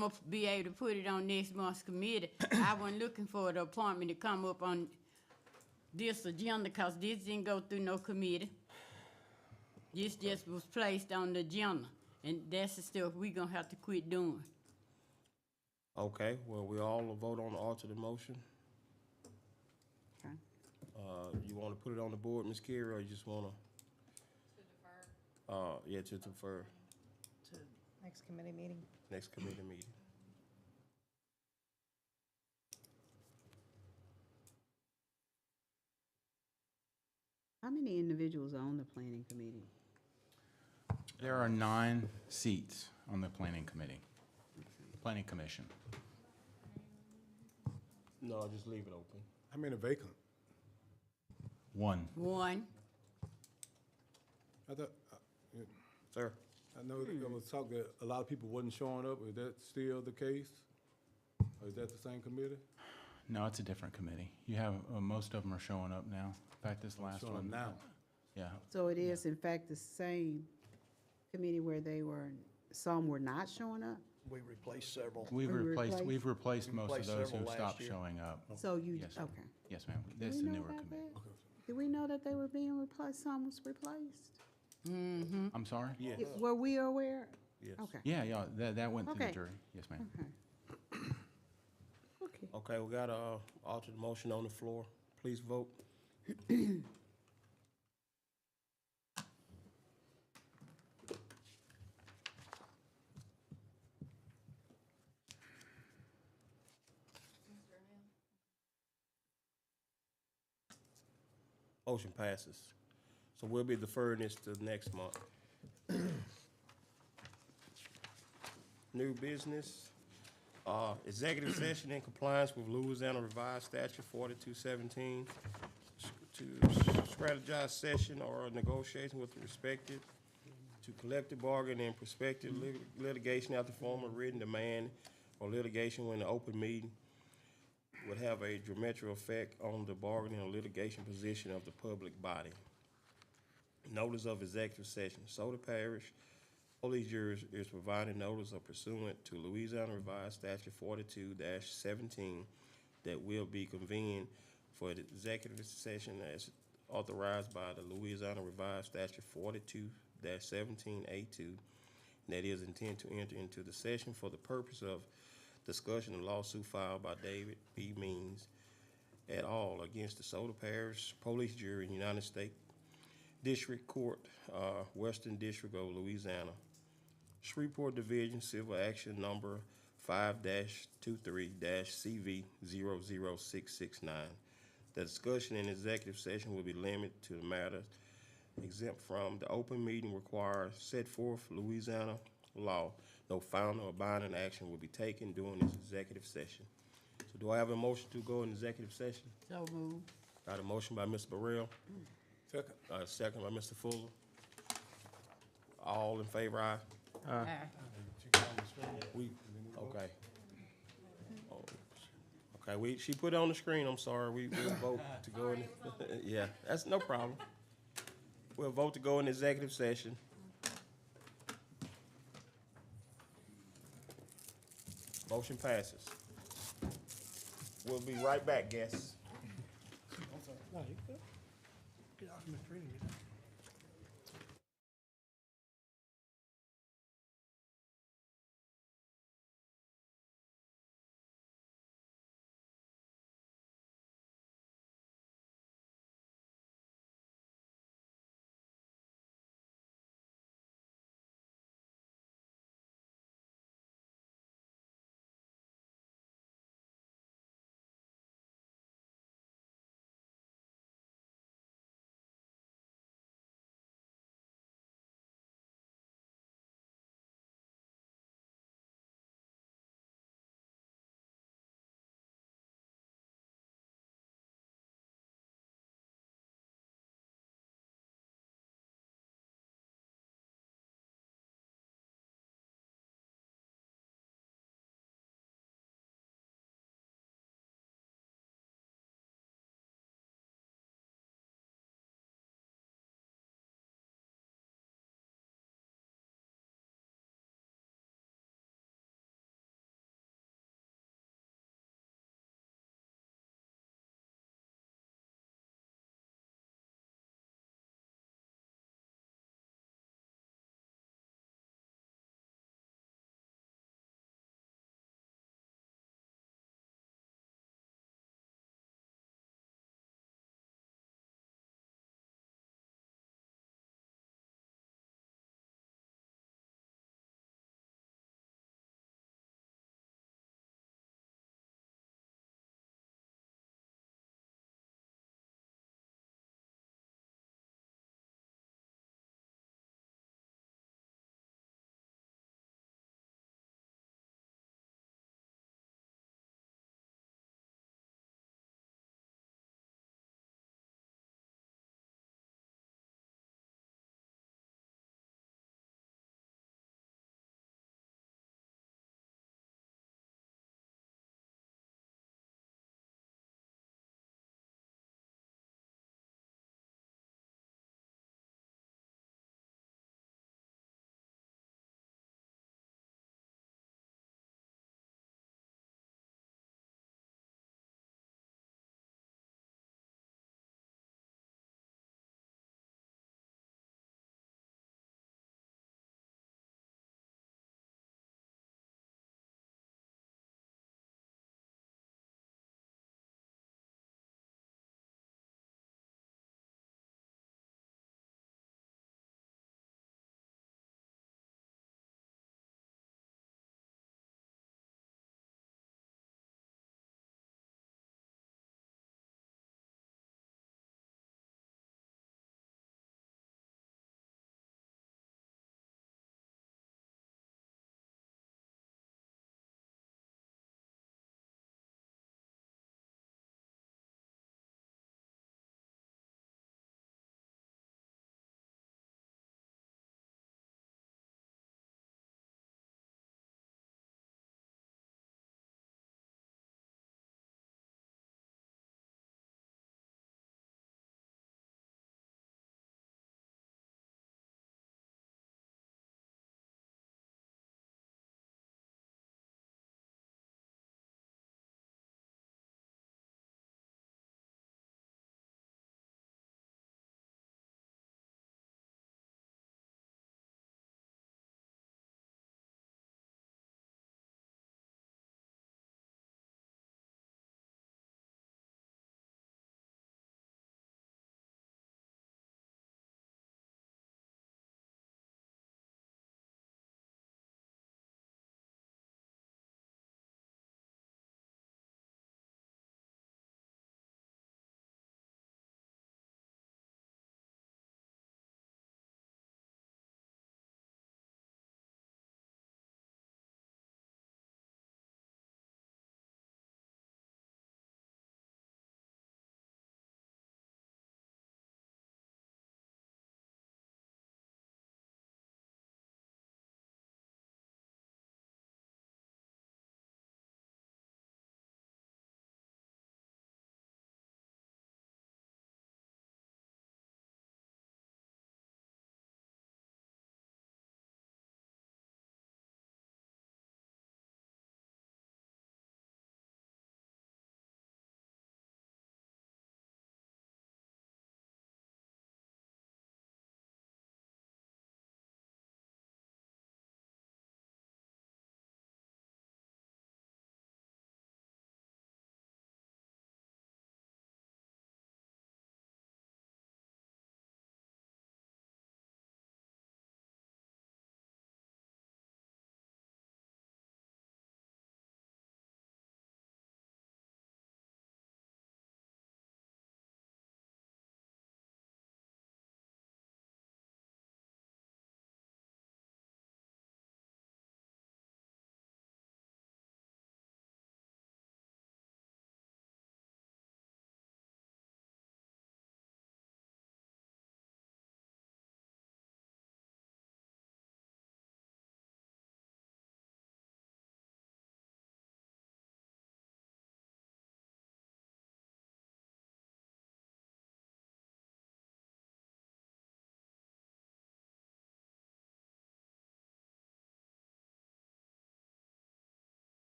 gonna be able to put it on next month's committee. I wasn't looking for the appointment to come up on this agenda because this didn't go through no committee. This just was placed on the agenda, and that's the stuff we gonna have to quit doing. Okay, well, we all will vote on the alternate motion. Okay. You wanna put it on the board, Ms. Carey, or you just wanna? To defer. Yeah, to defer, Next committee meeting. next committee meeting. How many individuals are on the planning committee? There are 9 seats on the planning committee, planning commission. No, just leave it open. How many vacant? 1. One, I thought, Sir? I know there was talk that a lot of people wasn't showing up. Is that still the case? Or is that the same committee? No, it's a different committee. You have, most of them are showing up now. In fact, this last Showing one. now. Yeah, So it is in fact the same committee where some were not showing up? We replaced several. we've We replaced replaced- most of replaced those who several last stopped year. showing up. So you, Yes, sir. okay. Yes, ma'am. This is We a know newer about committee. that? Did we know that they were being replaced, some was replaced? I'm sorry? Yes. Were we aware? Yes. Okay, Yeah, that went to the Okay. jury. Yes, ma'am. okay. Okay. Okay, we got a alternate motion on the floor. Please vote. Motion passes. So we'll be deferring this to next month. New business, executive session in compliance with Louisiana Revised Statute 4217 to strategize session or negotiation with the respective to collective bargain and prospective litigation after form of written demand or litigation when the open meeting would have a detrimental effect on the bargaining or litigation position of the public body. Notice of executive session. DeSoto Parish Police Jury is providing notice of pursuant to Louisiana Revised Statute 42-17 that will be convened for the executive session as authorized by the Louisiana Revised Statute 42-17A2. That is intended to enter into the session for the purpose of discussion of lawsuit filed by David B. Means et al. Against DeSoto Parish Police Jury in United States District Court, Western District of Louisiana. Shreveport Division Civil Action Number 5-23-CV00669. The discussion in executive session will be limited to the matters exempt from the open meeting required set forth Louisiana law. No final or binding action will be taken during this executive session. So do I have a motion to go in executive session? so moved. Got a motion by Mr. Burrell, Second. second by Mr. Fuller. All in favor, aye? Aye. We, okay. Oh, okay, she put it on the screen, I'm sorry, we'll vote to go in, yeah, that's no problem. We'll vote to go in executive session. Motion passes. We'll be right back, guests. No, you good. Get off my screen.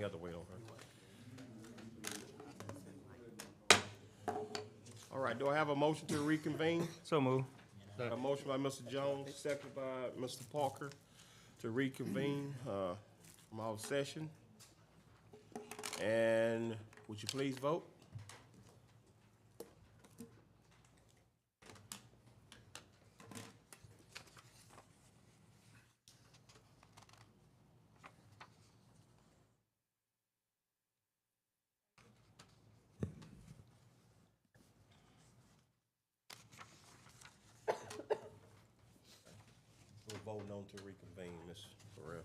have to wait on her. All right, do I have a motion to reconvene? So move. A motion by Mr. Jones, second by Mr. Parker to reconvene, from our session. And would you please vote? We're voting on to reconvene, Ms. Burrell.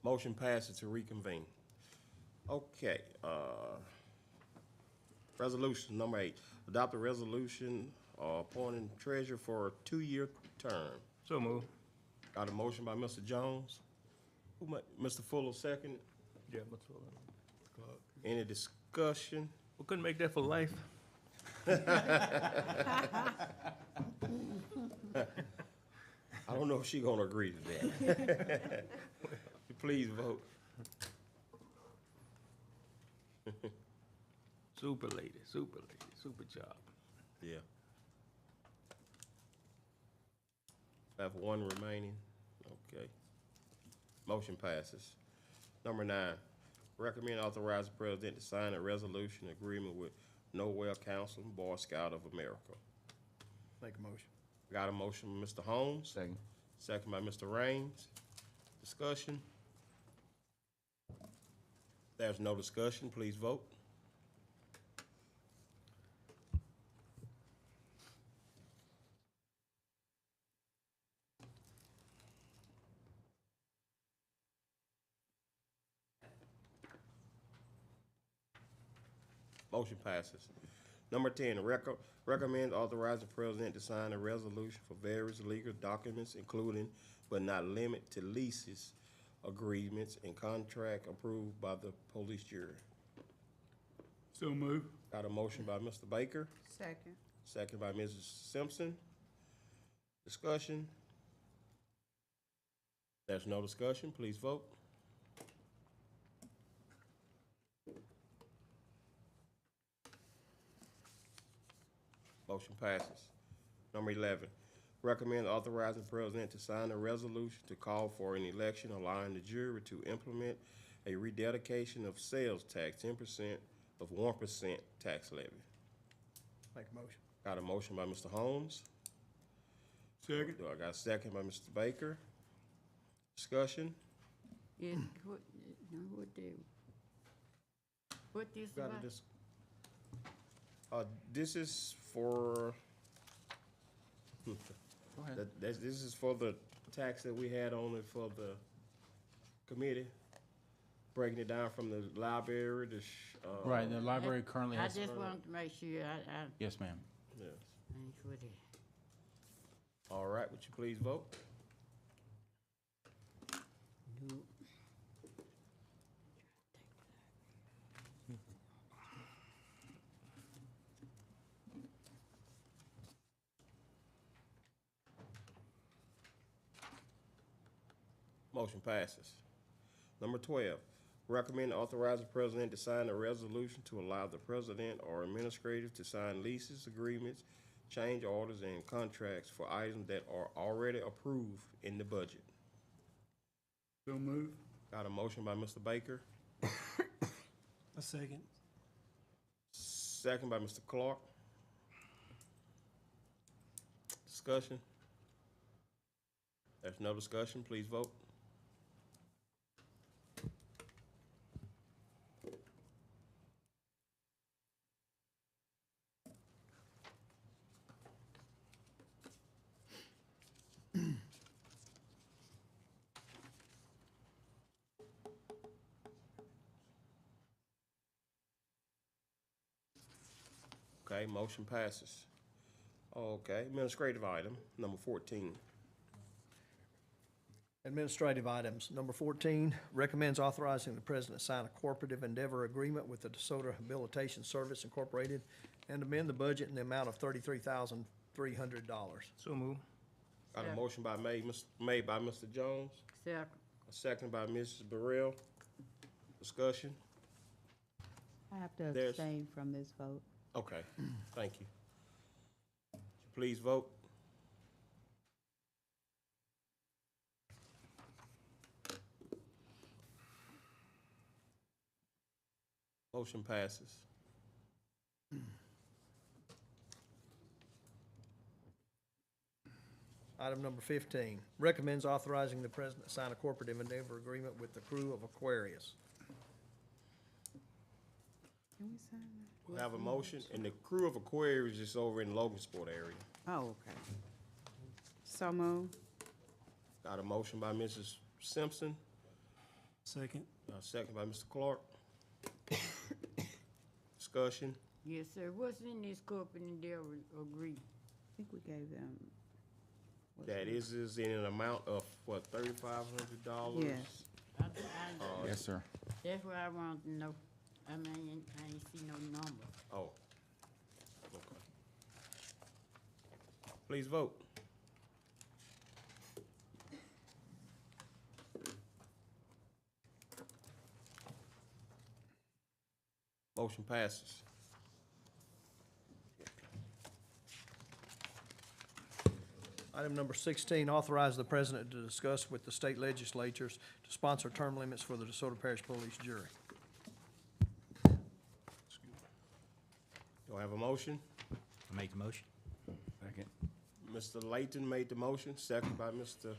Motion passes to reconvene. Okay, resolution number 8, adopt a resolution appointing treasurer for a 2-year term. So move. Got a motion by Mr. Jones. Mr. Fuller, second. Yeah, Mr. Fuller. Any discussion? We couldn't make that for life. I don't know if she gonna agree to that. Please vote. Super lady, super job. Yeah. I have one remaining. Okay. Motion passes. Number 9, recommend authorize the president to sign a resolution agreement with Noel Council, Boy Scout of America. Make a motion. Got a motion from Mr. Holmes. Second. Second by Mr. Raines. Discussion? There's no discussion, please vote. Motion passes. Number 10, recommend authorize the president to sign a resolution for various legal documents, including but not limited to leases, agreements, and contract approved by the police jury. So move. Got a motion by Mr. Baker, Second. second by Mrs. Simpson. Discussion? There's no discussion, please vote. Motion passes. Number 11, recommend authorizing president to sign a resolution to call for an election allowing the jury to implement a rededication of sales tax, 10% of 1% tax levy. Make a motion. Got a motion by Mr. Holmes. Second. Do I got a second by Mr. Baker? Discussion? Yeah, what this Got about? this is for, Go ahead. this is for the tax that we had on it for the committee, breaking it down from the library to, Right, the library currently I has, just wanted to make sure I yes, ma'am. yes. ain't for that. All right, would you please vote? Nope. Motion passes. Number 12, recommend authorizing the president to sign a resolution to allow the president or administrator to sign leases, agreements, change orders, and contracts for items that are already approved in the budget. So move. Got a motion by Mr. Baker, A second. second by Mr. Clark. Discussion? There's no discussion, please vote. Okay, motion passes. Okay, administrative item, number 14. Administrative items. Number 14, recommends authorizing the president to sign a cooperative endeavor agreement with the DeSoto Rehabilitation Service Incorporated and amend the budget in the amount of $33,300. So move. Got a Second. motion made by Mr. Jones, Second. a second by Mrs. Burrell. Discussion? I have to There's- abstain from this vote. Okay, thank you. Please vote. Motion passes. Item number 15, recommends authorizing the president to sign a cooperative endeavor agreement with the crew of Aquarius. Can we sign We have a motion, and the crew of Aquarius is over in Logansport area. that? Oh, okay. So move. Got a motion by Mrs. Simpson, Second. a second by Mr. Clark. Discussion? Yes, sir. What's in this corporate endeavor agreement? I think we gave them. what's That it? is in an amount of, what, $3,500? Yes. Yes, sir. That's what I want to know. I mean, I ain't see no number. Oh. Okay. Please vote. Motion passes. Item number 16, authorize the president to discuss with the state legislatures to sponsor term limits for the DeSoto Parish Police Jury. Do I have a motion? I make the motion. Second. Mr. Layton made the motion, second by Mr.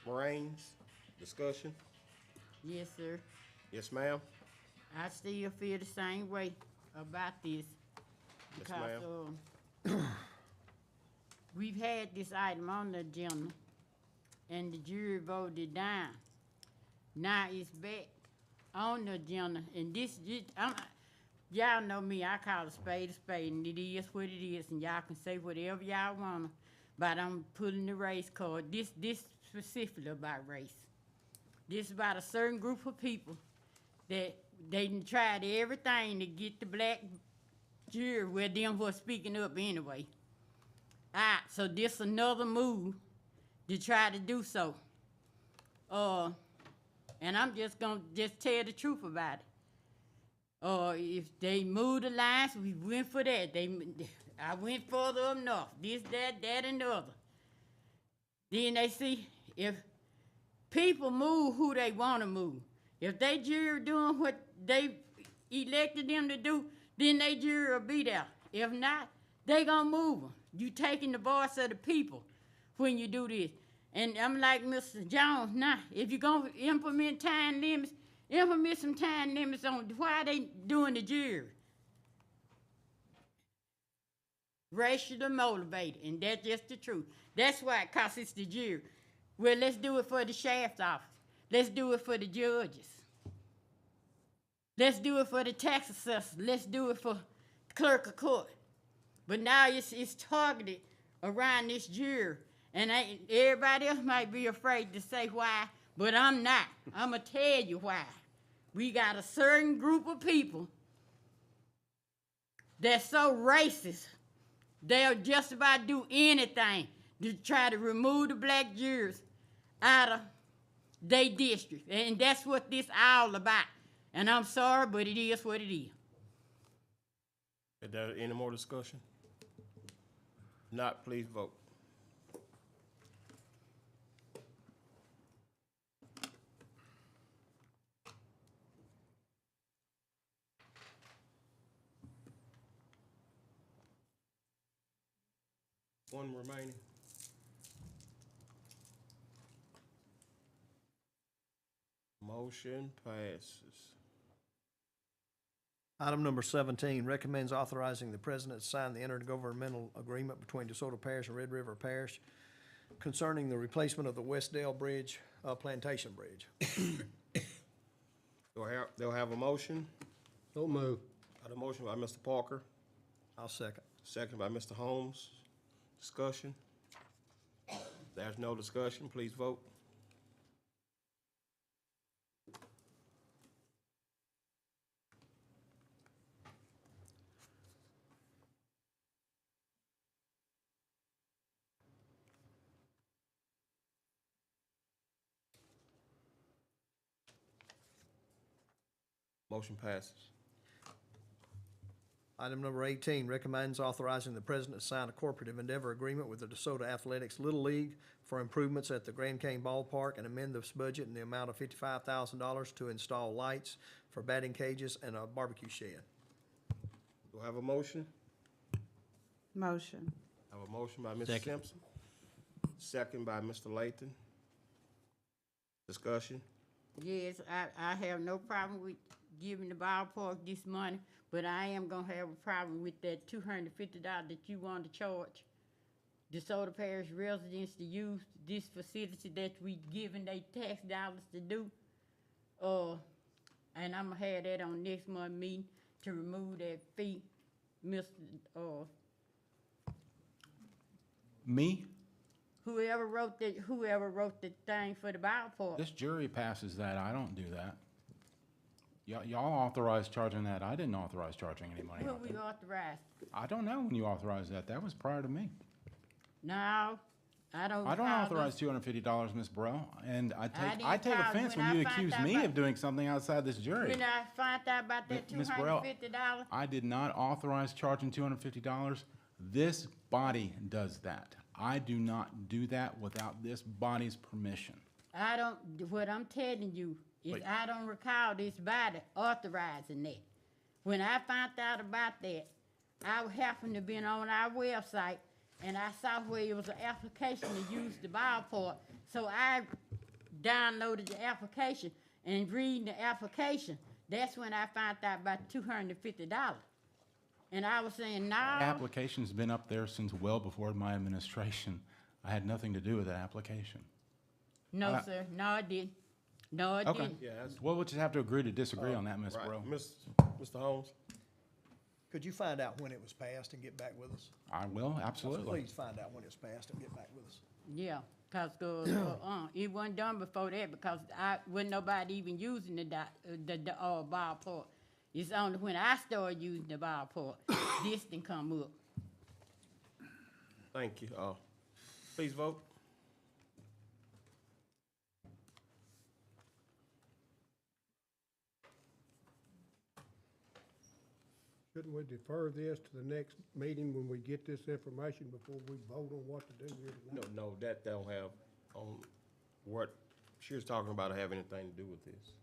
Raines. Discussion? Yes, sir. Yes, ma'am? I still feel the same way about this. Yes, Because, we've had this item on the agenda, and the jury voted down. Now it's back on the agenda, and y'all know me, I call a spade, and it is what it is, and y'all can say whatever y'all wanna, but I'm pulling the race card. This specifically about race. This about a certain group of people that they done tried everything to get the black jury, well, them was speaking up anyway. So this another move to try to do so. And I'm just gonna tell the truth about it. If they moved the lines, we went for that. I went further up north, this, that, and the other. Then they see if people move who they wanna move. If they jury doing what they elected them to do, then they jury will be there. If not, they gonna move them. You taking the voice of the people when you do this. And I'm like Mr. Jones, nah, if you're gonna implement time limits, implement some time limits on why they doing the jury. Racially motivated, and that's just the truth. That's why, cause it's the jury. Well, let's do it for the sheriff's office. Let's do it for the judges. Let's do it for the tax assessor. Let's do it for clerk of court. But now it's targeted around this jury. And everybody else might be afraid to say why, but I'm not. I'm going to tell you why. We got a certain group of people that's so racist, they'll just about do anything to try to remove the black jurors out of their district. And that's what this all about. And I'm sorry, but it is what it is. Is there any more discussion? Not, please vote. One remaining. Motion passes. Item number 17, recommends authorizing the president to sign the intergovernmental agreement between DeSoto Parish and Red River Parish concerning the replacement of the Westdale Bridge, Plantation Bridge. They'll have a motion. So move. Got a motion by Mr. Parker, I'll second. second by Mr. Holmes. Discussion? There's no discussion, please vote. Motion passes. Item number 18, recommends authorizing the president to sign a cooperative endeavor agreement with the DeSoto Athletics Little League for improvements at the Grand Cane Ballpark and amend this budget in the amount of $55,000 to install lights for batting cages and a barbecue shed. Do I have a motion? Motion. I have a motion by Mr. Second. Simpson. Second by Mr. Lathan. Discussion. Yes, I have no problem with giving the ballpark this money, but I am gonna have a problem with that $250 that you want to charge DeSoto Parish residents to use this facility that we giving they tax dollars to do. And I'm gonna have that on next month meeting to remove that fee, Mr. Me? Whoever wrote the thing for the ballpark. This jury passes that. I don't do that. Y'all authorized charging that. I didn't authorize charging any money When out we there. authorized. I don't know when you authorized that. That was prior to me. No, I don't. I don't recall authorize this. $250, Ms. Burrell, and I didn't take call offense when when you I found accuse out me about- of doing something outside this jury. When I found out about that Ms. Burrell, $250. I did not authorize charging $250. This body does that. I do not do that without this body's permission. I don't, what I'm telling you is Wait. I don't recall this body authorizing that. When I found out about that, I happened to be on our website and I saw where it was an application to use the ballpark. So I downloaded the application and reading the application, that's when I found out about $250. And I was saying, no. The application's been up there since well before my administration. I had nothing to do with that application. No, sir, no, it didn't. No, it Okay. didn't. Yeah, that's. Well, we'll just have to agree to disagree on that, Ms. Right. Burrell. Mr. Holmes? Could you find out when it was passed and get back with us? I will, absolutely. Please find out when it's passed and get back with us. Yeah, cause it wasn't done before that because wasn't nobody even using the ballpark. It's only when I started using the ballpark, this didn't come up. Thank you. Please vote. Shouldn't we defer this to the next meeting when we get this information before we vote on what to do here tonight? No, that don't have, what she was talking about have anything to do with this.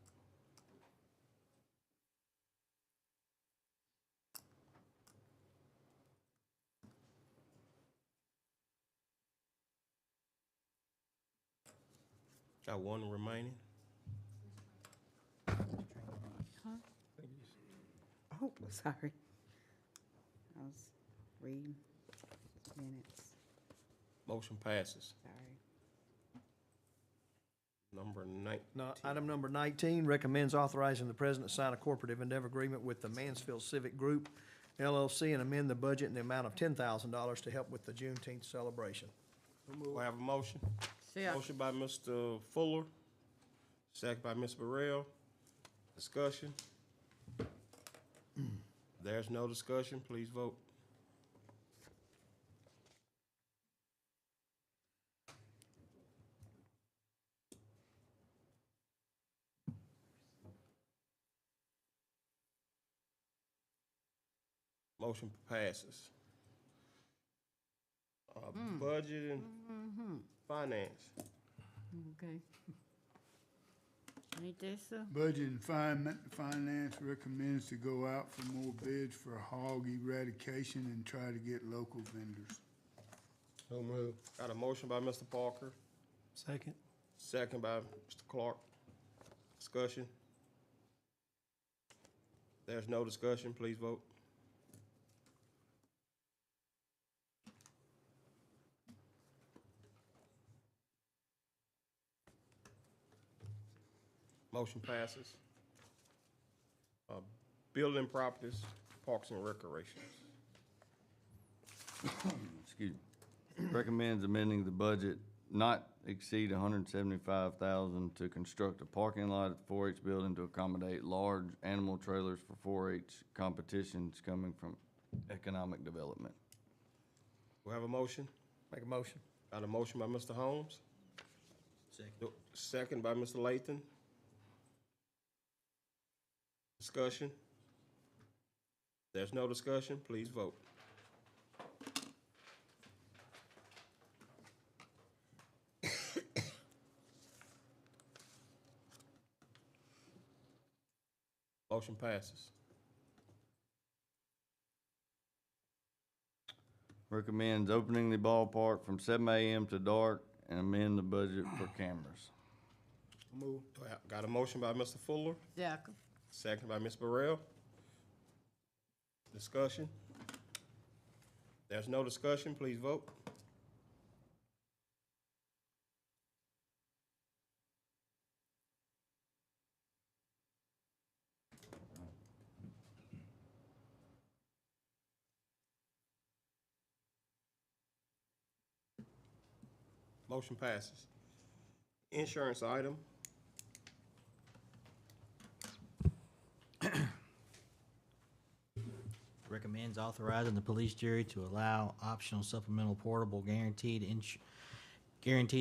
Got one remaining. Oh, sorry. I was reading minutes, Motion passes. sorry. Number 19. Now, item number 19, recommends authorizing the president to sign a cooperative endeavor agreement with the Mansfield Civic Group LLC and amend the budget in the amount of $10,000 to help with the Juneteenth celebration. Do I have a motion? Yeah. Motion by Mr. Fuller, second by Ms. Burrell. Discussion. There's no discussion, please vote. Motion passes. Budget and finance. Okay. Ain't that so? Budget and Finance recommends to go out for more bids for hog eradication and try to get local vendors. So moved. Got a motion by Mr. Parker, Second. second by Mr. Clark. Discussion. There's no discussion, please vote. Motion passes. Building properties, parks and recreations. Excuse me. Recommends amending the budget not exceed $175,000 to construct a parking lot at the 4-H building to accommodate large animal trailers for 4-H competitions coming from economic development. We have a motion? Make a motion. Got a motion by Mr. Holmes, Second. second by Mr. Lathan. Discussion? There's no discussion, please vote. Motion passes. Recommends opening the ballpark from 7 a.m. to dark and amend the budget for cameras. Move. Got a motion by Mr. Fuller, Second. second by Ms. Burrell. Discussion? There's no discussion, please vote. Motion passes. Insurance item. Recommends authorizing the police jury to allow optional supplemental portable guaranteed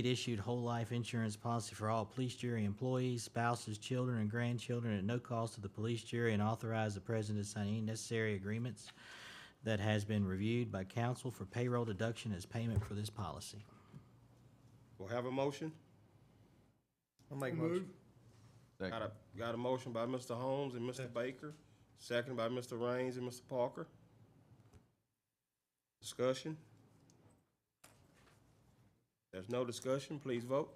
issued whole life insurance policy for all police jury employees, spouses, children, and grandchildren at no cost to the police jury, and authorize the president to sign any necessary agreements that has been reviewed by council for payroll deduction as payment for this policy. We'll have a motion. I'll make a motion. Second. Got a motion by Mr. Holmes and Mr. Baker, second by Mr. Raines and Mr. Parker. Discussion? There's no discussion, please vote.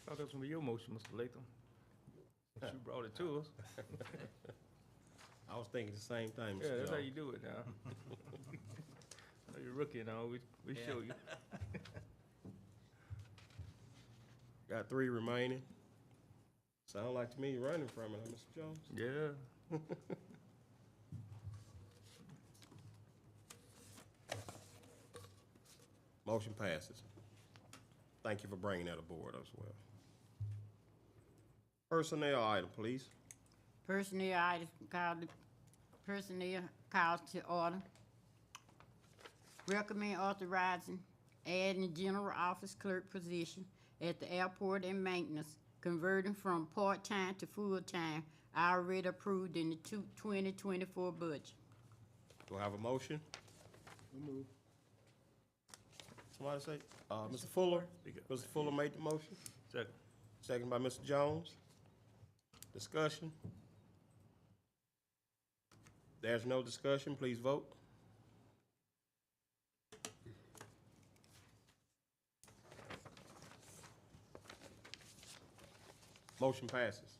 Thought that was gonna be your motion, Mr. Latham. You brought it to us. I was thinking the same thing, Mr. Yeah, that's how Jones. you do it now. I know you're a rookie now, we show you. Got 3 remaining. Sound like to me you're running from it, huh, Mr. Jones? Yeah. Motion passes. Thank you for bringing that aboard as well. Personnel item, please. Personnel items called to order. Recommend authorizing adding the general office clerk position at the airport and maintenance, converting from part-time to full-time, already approved in the 2024 budget. Do I have a motion? Move. Somebody say, Mr. Fuller? Mr. Fuller made the motion, Second. second by Mr. Jones. Discussion? There's no discussion, please vote. Motion passes.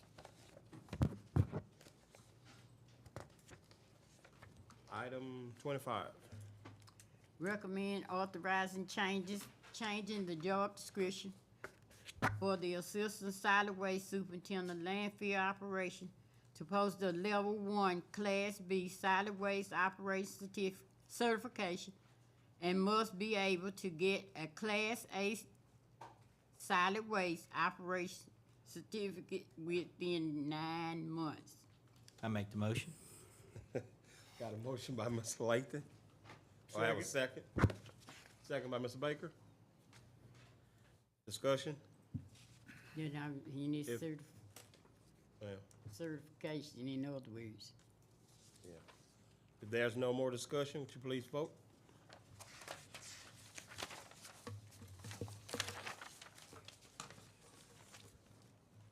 Item 25. Recommend authorizing changing the job description for the Assistant Solid Waste Superintendent Landfill Operation to post the Level 1 Class B Solid Waste Operation certification and must be able to get a Class A Solid Waste Operation certificate within 9 months. I make the motion. Got a motion by Mr. Latham. Do I have a second? Second by Mr. Baker. Discussion? You know, he needs If- Yeah. certification, in other words. Yeah. If there's no more discussion, would you please vote?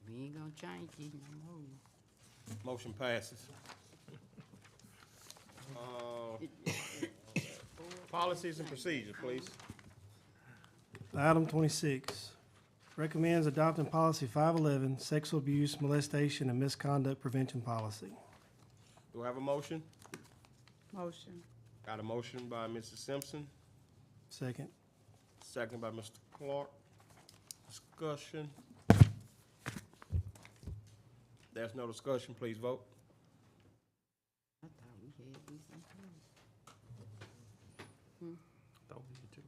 We ain't gonna change it no more. Motion passes. Policies and procedures, please. Item 26, recommends adopting policy 511, sexual abuse, molestation, and misconduct prevention policy. Do I have a motion? Motion. Got a motion by Mrs. Simpson, Second. second by Mr. Clark. Discussion. There's no discussion, please vote. I thought we had these in place. Thought we did too.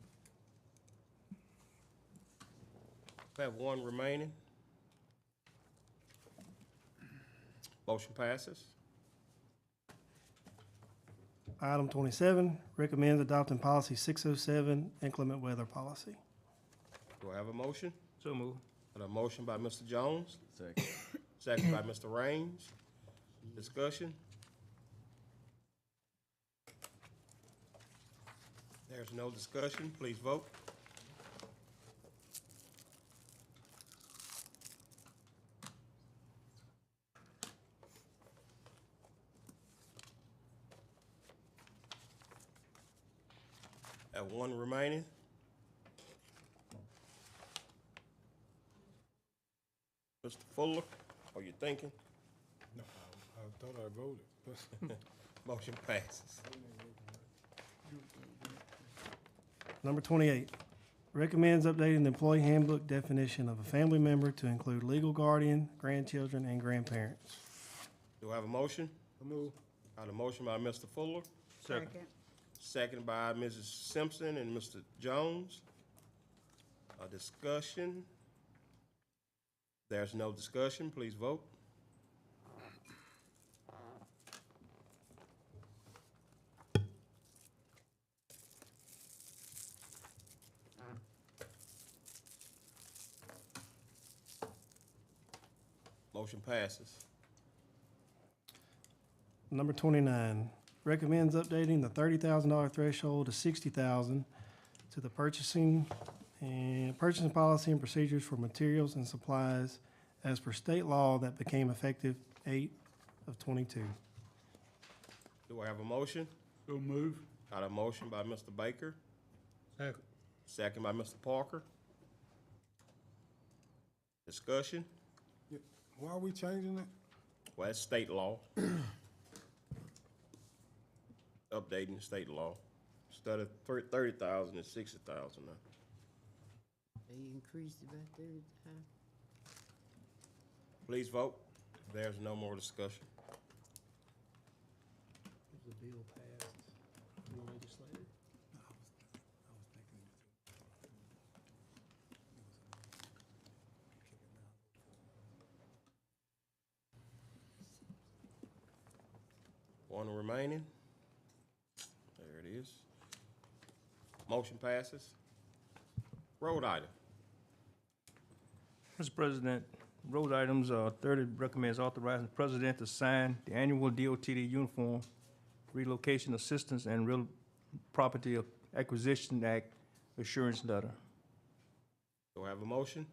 We have 1 remaining. Motion passes. Item 27, recommends adopting policy 607, inclement weather policy. Do I have a motion? So move. Got a motion by Mr. Jones, Second. second by Mr. Raines. Discussion? There's no discussion, please vote. At one remaining. Mr. Fuller, are you thinking? No, I thought I voted. Motion passes. Number 28, recommends updating the employee handbook definition of a family member to include legal guardian, grandchildren, and grandparents. Do I have a motion? So move. Got a motion by Mr. Fuller, Second. second by Mrs. Simpson and Mr. Jones. A discussion? There's no discussion, please vote. Motion passes. Number 29, recommends updating the $30,000 threshold to $60,000 to the purchasing policy and procedures for materials and supplies as per state law that became effective 8/22. Do I have a motion? So move. Got a motion by Mr. Baker, Second. second by Mr. Parker. Discussion? Why are we changing it? Well, that's state law. Updating state law. Instead of 30,000, it's 60,000 now. They increased it by 30 times. Please vote. There's no more discussion. The bill passed. The legislator. One remaining. There it is. Motion passes. Road item. Mr. President, road items, 30 recommends authorizing the president to sign the annual DOTD uniform relocation assistance and real property acquisition act assurance letter. Do I have a motion?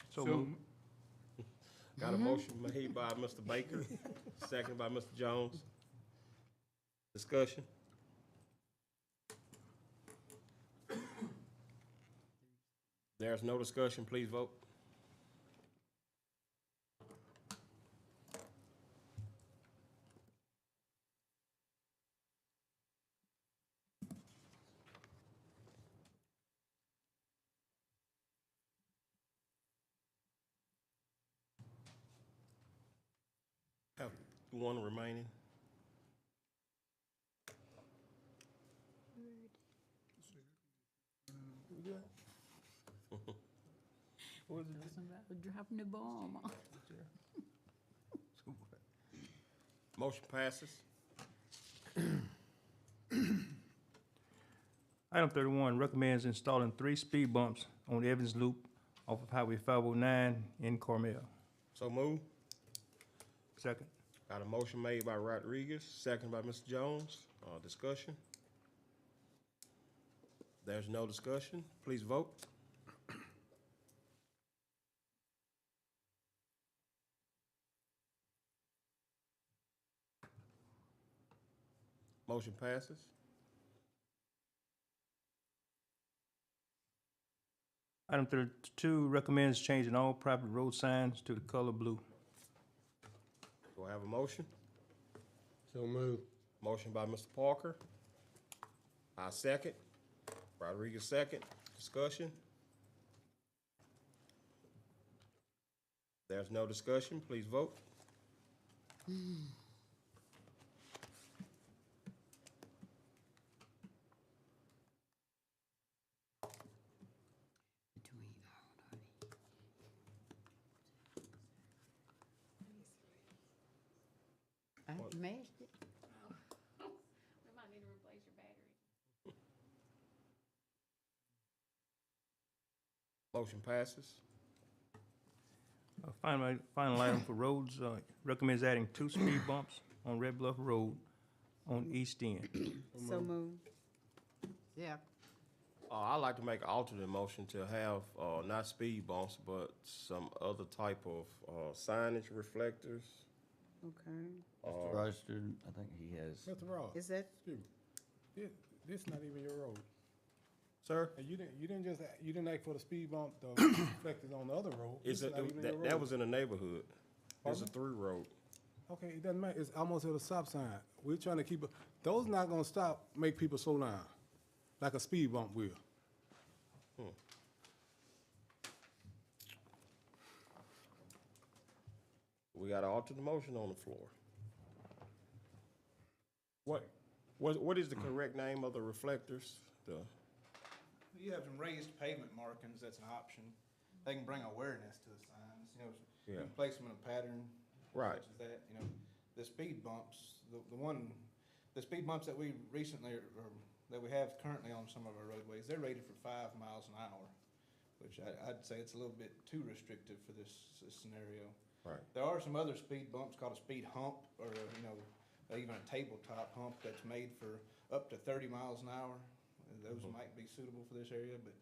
So moved. Got a motion made by Mr. Baker, second by Mr. Jones. Discussion? There's no discussion, please vote. Have one remaining. Somebody dropping the bomb. Motion passes. Item 31 recommends installing 3 speed bumps on Evans Loop off of Highway 509 in Carmel. So move. Second. Got a motion made by Rodriguez, second by Mr. Jones. Discussion? There's no discussion. Please vote. Motion passes. Item 32 recommends changing all private road signs to the color blue. Do I have a motion? So move. Motion by Mr. Parker. I second. Rodriguez second. Discussion? There's no discussion. Please vote. I mashed it. We might need to replace your battery. Motion passes. Final item for roads, recommends adding 2 speed bumps on Red Bluff Road on East End. So moved. Yeah. I'd like to make an alternate motion to have, not speed bumps, but some other type of, signage reflectors. Okay. Mr. Roster, I think he has. Mr. Ross, Is that, excuse me, this not even your road. Sir? And you didn't ask for the speed bump, the reflectors on the other road. It's This a, not even your that road. was in the neighborhood. It's a Pardon? through road. Okay, it doesn't matter, it's almost at a stop sign. We're trying to keep, those not gonna stop, make people slow down, like a speed bump will. We got an alternate motion on the floor. What is the correct name of the reflectors? You have some raised pavement markings, that's an option. They can bring awareness to the signs, you know, Yeah. place them in a pattern. Right. Such as that, you know, the speed bumps, the speed bumps that we recently, or that we have currently on some of our roadways, they're rated for 5 miles an hour, which I'd say it's a little bit too restrictive for this scenario. Right. There are some other speed bumps called a speed hump, or, you know, even a tabletop hump that's made for up to 30 miles an hour. Those might be suitable for this area, but,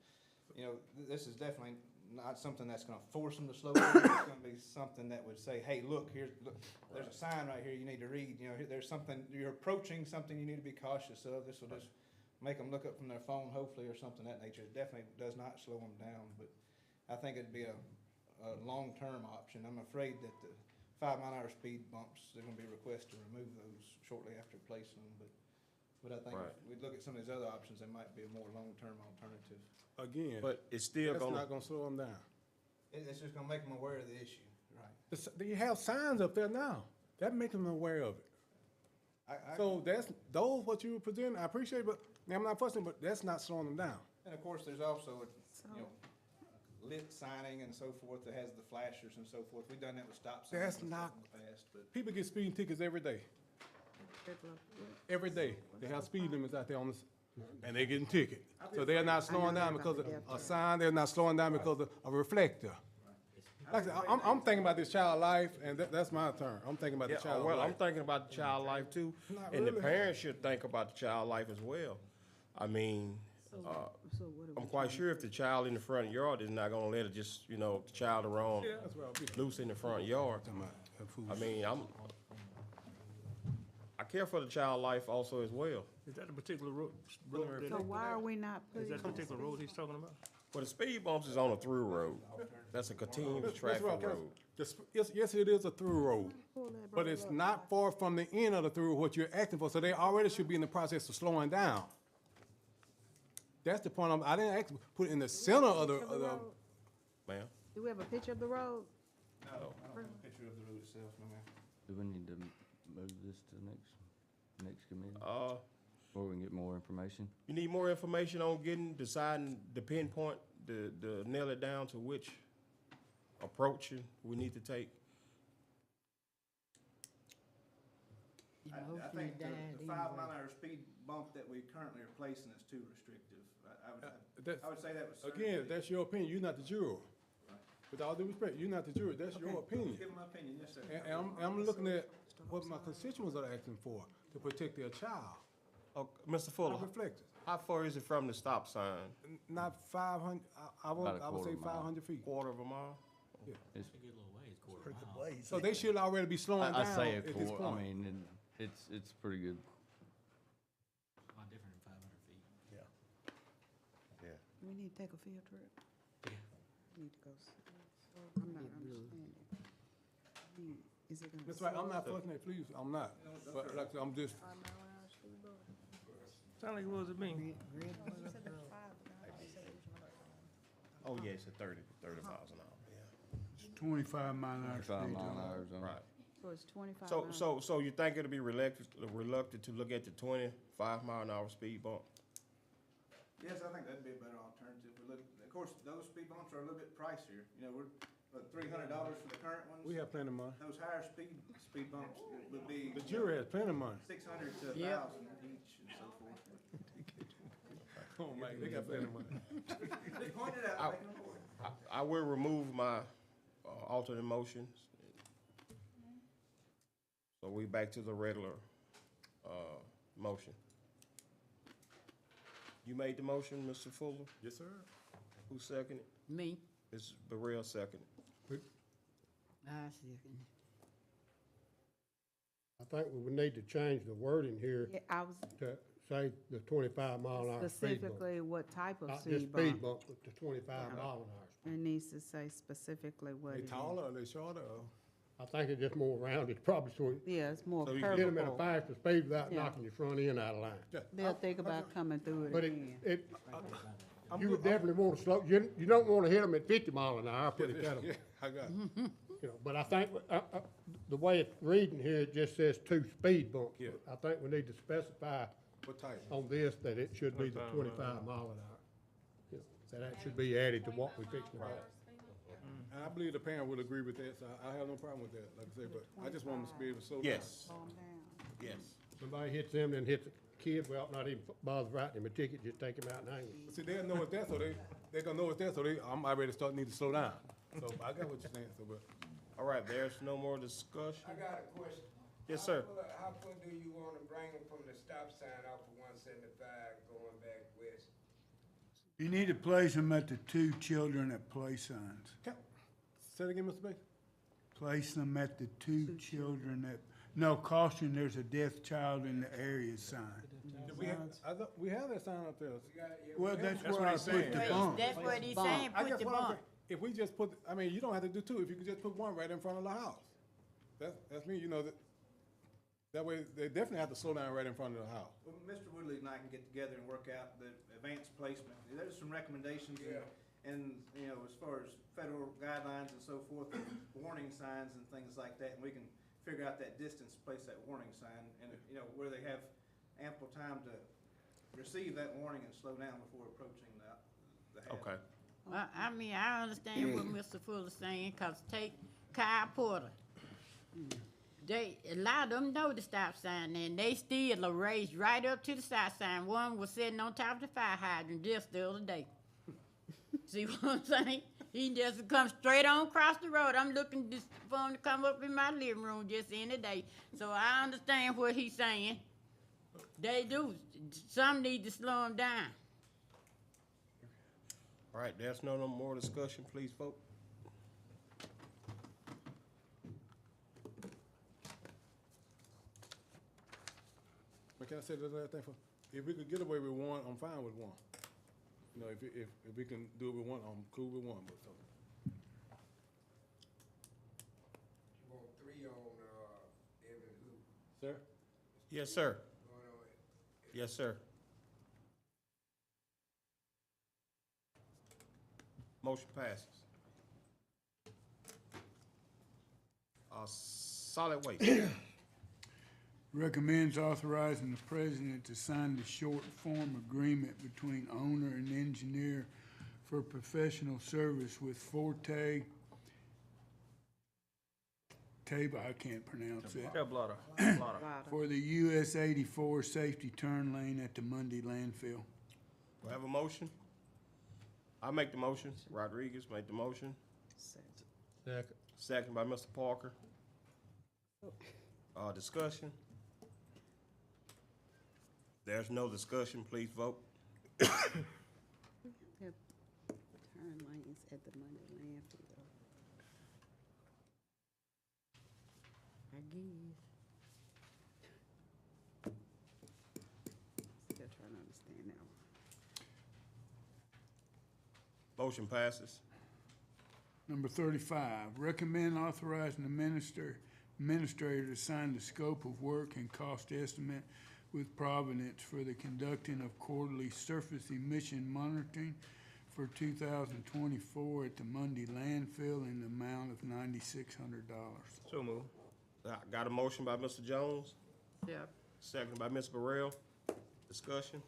you know, this is definitely not something that's gonna force them to slow down. It's gonna be something that would say, hey, look, there's a sign right here you need to read, you know, there's something, you're approaching something you need to be cautious of. This will just make them look up from their phone, hopefully, or something of that nature. It definitely does not slow them down, but I think it'd be a long-term option. I'm afraid that the 5 mile an hour speed bumps, they're gonna be requested to remove those shortly after placing them, but I think Right. if we look at some of these other options, they might be a more long-term alternative. Again, But it's still that's gonna, not gonna slow them down. It's just gonna make them aware of the issue, right? You have signs up there now, that make them aware of it. So what you were presenting, I appreciate, but, I'm not fussing, but that's not slowing them down. And of course, there's also, you know, lit signing and so forth that has the flashers and so forth. We've done that with stop signs That's and stuff not- in the past, but. People get speeding tickets every day. Every day, they have speed limits out there on this, and they're getting ticket. So they're not slowing down because of a sign, they're not slowing down because of a reflector. Like I said, I'm thinking about this child life, and that's my turn. I'm thinking about the yeah, child well, I'm life. thinking about the child life too. Not And the really. parents should think about the child life as well. I mean, I'm quite sure if the child in the front yard is not gonna let it just, you know, the child around That's what I'll be loose in the front yard. talking about, that food. I mean, I care for the child life also as well. Is that a particular road? so why are we not Is putting? that a particular road he's talking about? Well, the speed bumps is on a through road. That's a continuous traffic That's right, road. Yes, it is a through road, but it's not far from the end of the through what you're acting for, so they already should be in the process of slowing down. That's the point, I didn't actually put it in the center of the, Ma'am? Do we have a picture of the road? No, I don't have a picture of the road itself, no ma'am. Do we need to move this to the next committee, Uh, or we can get more information? you need more information on deciding the pinpoint, the nail it down to which approach we need to take? I think the 5 mile an hour speed bump that we currently are placing is too restrictive. I would say that was. again, that's your opinion, you're not the juror. With all due respect, you're not the juror, that's your opinion. Give my opinion, yes, sir. And I'm looking at what my constituents are asking for, to protect their child. Mr. Fuller, Not reflectors. how far is it from the stop sign? Not 500, I would say quarter mile. 500 feet. Quarter of a mile? It's, Pretty good ways. So they should already be slowing I down say a at this quarter, I point. mean, and it's pretty good. A lot different than 500 feet. Yeah. Yeah. We need to take a field trip. Need to go, I'm not understanding. Is it gonna? That's right, I'm not fussing at police, I'm not. But like I said, I'm just, Sound like it was to me. Oh, yeah, it's at 30 miles an hour, yeah. 25 mile an hour 5 speed mile an limit. hour zone. Right. So it's 25 miles. So you think it'll be reluctant to look at the 25 mile an hour speed bump? Yes, I think that'd be a better alternative. We look, of course, those speed bumps are a little bit pricier. You know, we're $300 for the current ones. we have plenty of money. Those higher speed bumps would be. The jury has plenty of money. 600 to 1,000 Yep. each and so forth. Oh, man, they got plenty of money. Just point it out, make an award. I will remove my alternate motions. So we back to the regular motion. You made the motion, Mr. Fuller? Yes, sir. Who seconded? Me, Ms. Burrell seconded. I second. I think we would need to change the wording here Yeah, I was to say the 25-mile-an-hour speed bump. specifically what type of Not speed just speed bump. bump, but the 25-mile-an-hour. It needs to say specifically what They it is. taller or they shorter? Or? I think it's just more rounded, probably so you Yeah, it's more So you get them at a curvable. faster speed without Yeah. knocking your front end out of line. They'll think about coming through But it again. you would definitely want to slow, you don't want to hit them at 50 mile an hour, put it that way. Yeah, I got it. You know, but I think, the way it's reading here, it just says 2 speed bumps. Yeah. I think we need to specify What type? on this that it should be the 25 mile an hour. You know, so that should be added to what we fixed about. And I believe the parent would agree with that, so I have no problem with that, like I say, but I just want them to be able to slow down. Yes, Calm down. yes. Somebody hits them, then hits a kid, well, not even bother writing him a ticket, just take him out and hang him. See, they'll know it's there, so they gonna know it's there, so I'm already need to slow down. So I got what you're saying, so, but. All right, there's no more discussion. I got a question. Yes, sir. How far do you want to bring them from the stop sign off of 175 going back west? You need to place them at the 2 children at play signs. Say it again, Mr. Baker? Place them at the 2 children at, no, caution, there's a deaf child in the area sign. We have that sign up there. Well, that's That's where what I he's put saying. the That's bump. that's what he's saying, I put guess the what I'm bump. saying, if we just put, I mean, you don't have to do 2, if you could just put 1 right in front of the house. That's me, you know, that way, they definitely have to slow down right in front of the house. Well, Mr. Woodley and I can get together and work out the advanced placement. There's some recommendations and, you know, as far as federal guidelines and so forth, warning signs and things like that, and we can figure out that distance to place that warning sign, and, you know, where they have ample time to receive that warning and slow down before approaching the hazard. Okay. Well, I mean, I understand what Mr. Fuller's saying, 'cause take Kyle Porter. A lot of them know the stop sign, and they still are raised right up to the stop sign. One was sitting on top of the fire hydrant just the other day. See what I'm saying? He just come straight on across the road. I'm looking for him to come up in my living room just the other day. So I understand what he's saying. They do. Some need to slow him down. All right, there's no more discussion, please vote. But can I say this other thing for, if we could get away with 1, I'm fine with 1. You know, if we can do it with 1, I'm cool with 1, but so. You want 3 on, Evan Hoop? Sir? Yes, sir. Going on Yes, sir. Motion passes. Solid waste. Recommends authorizing the president to sign the short form agreement between owner and engineer for professional service with Forte Table, I can't pronounce it, Blotter. for the US 84 safety turn lane at the Mundy landfill. We have a motion? I make the motion. Rodriguez make the motion. Second. Second by Mr. Parker. Discussion? There's no discussion, please vote. Turn lanes at the Monday landfill. I guess. Still trying to understand that one. Motion passes. Number 35, recommend authorizing the administrator to sign the scope of work and cost estimate with Providence for the conducting of quarterly surface emission monitoring for 2024 at the Mundy landfill in the amount of $9,600. So move. Got a motion by Mr. Jones, Yep. second by Ms. Burrell. Discussion?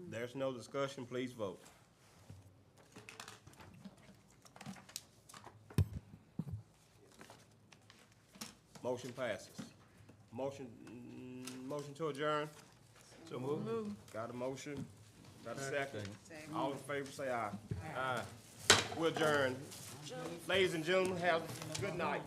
There's no discussion, please vote. Motion passes. Motion to adjourn. So move. Got a motion Got a second? Second. All in favor, say aye. Aye. We're adjourned. Ladies and gentlemen, have a good night.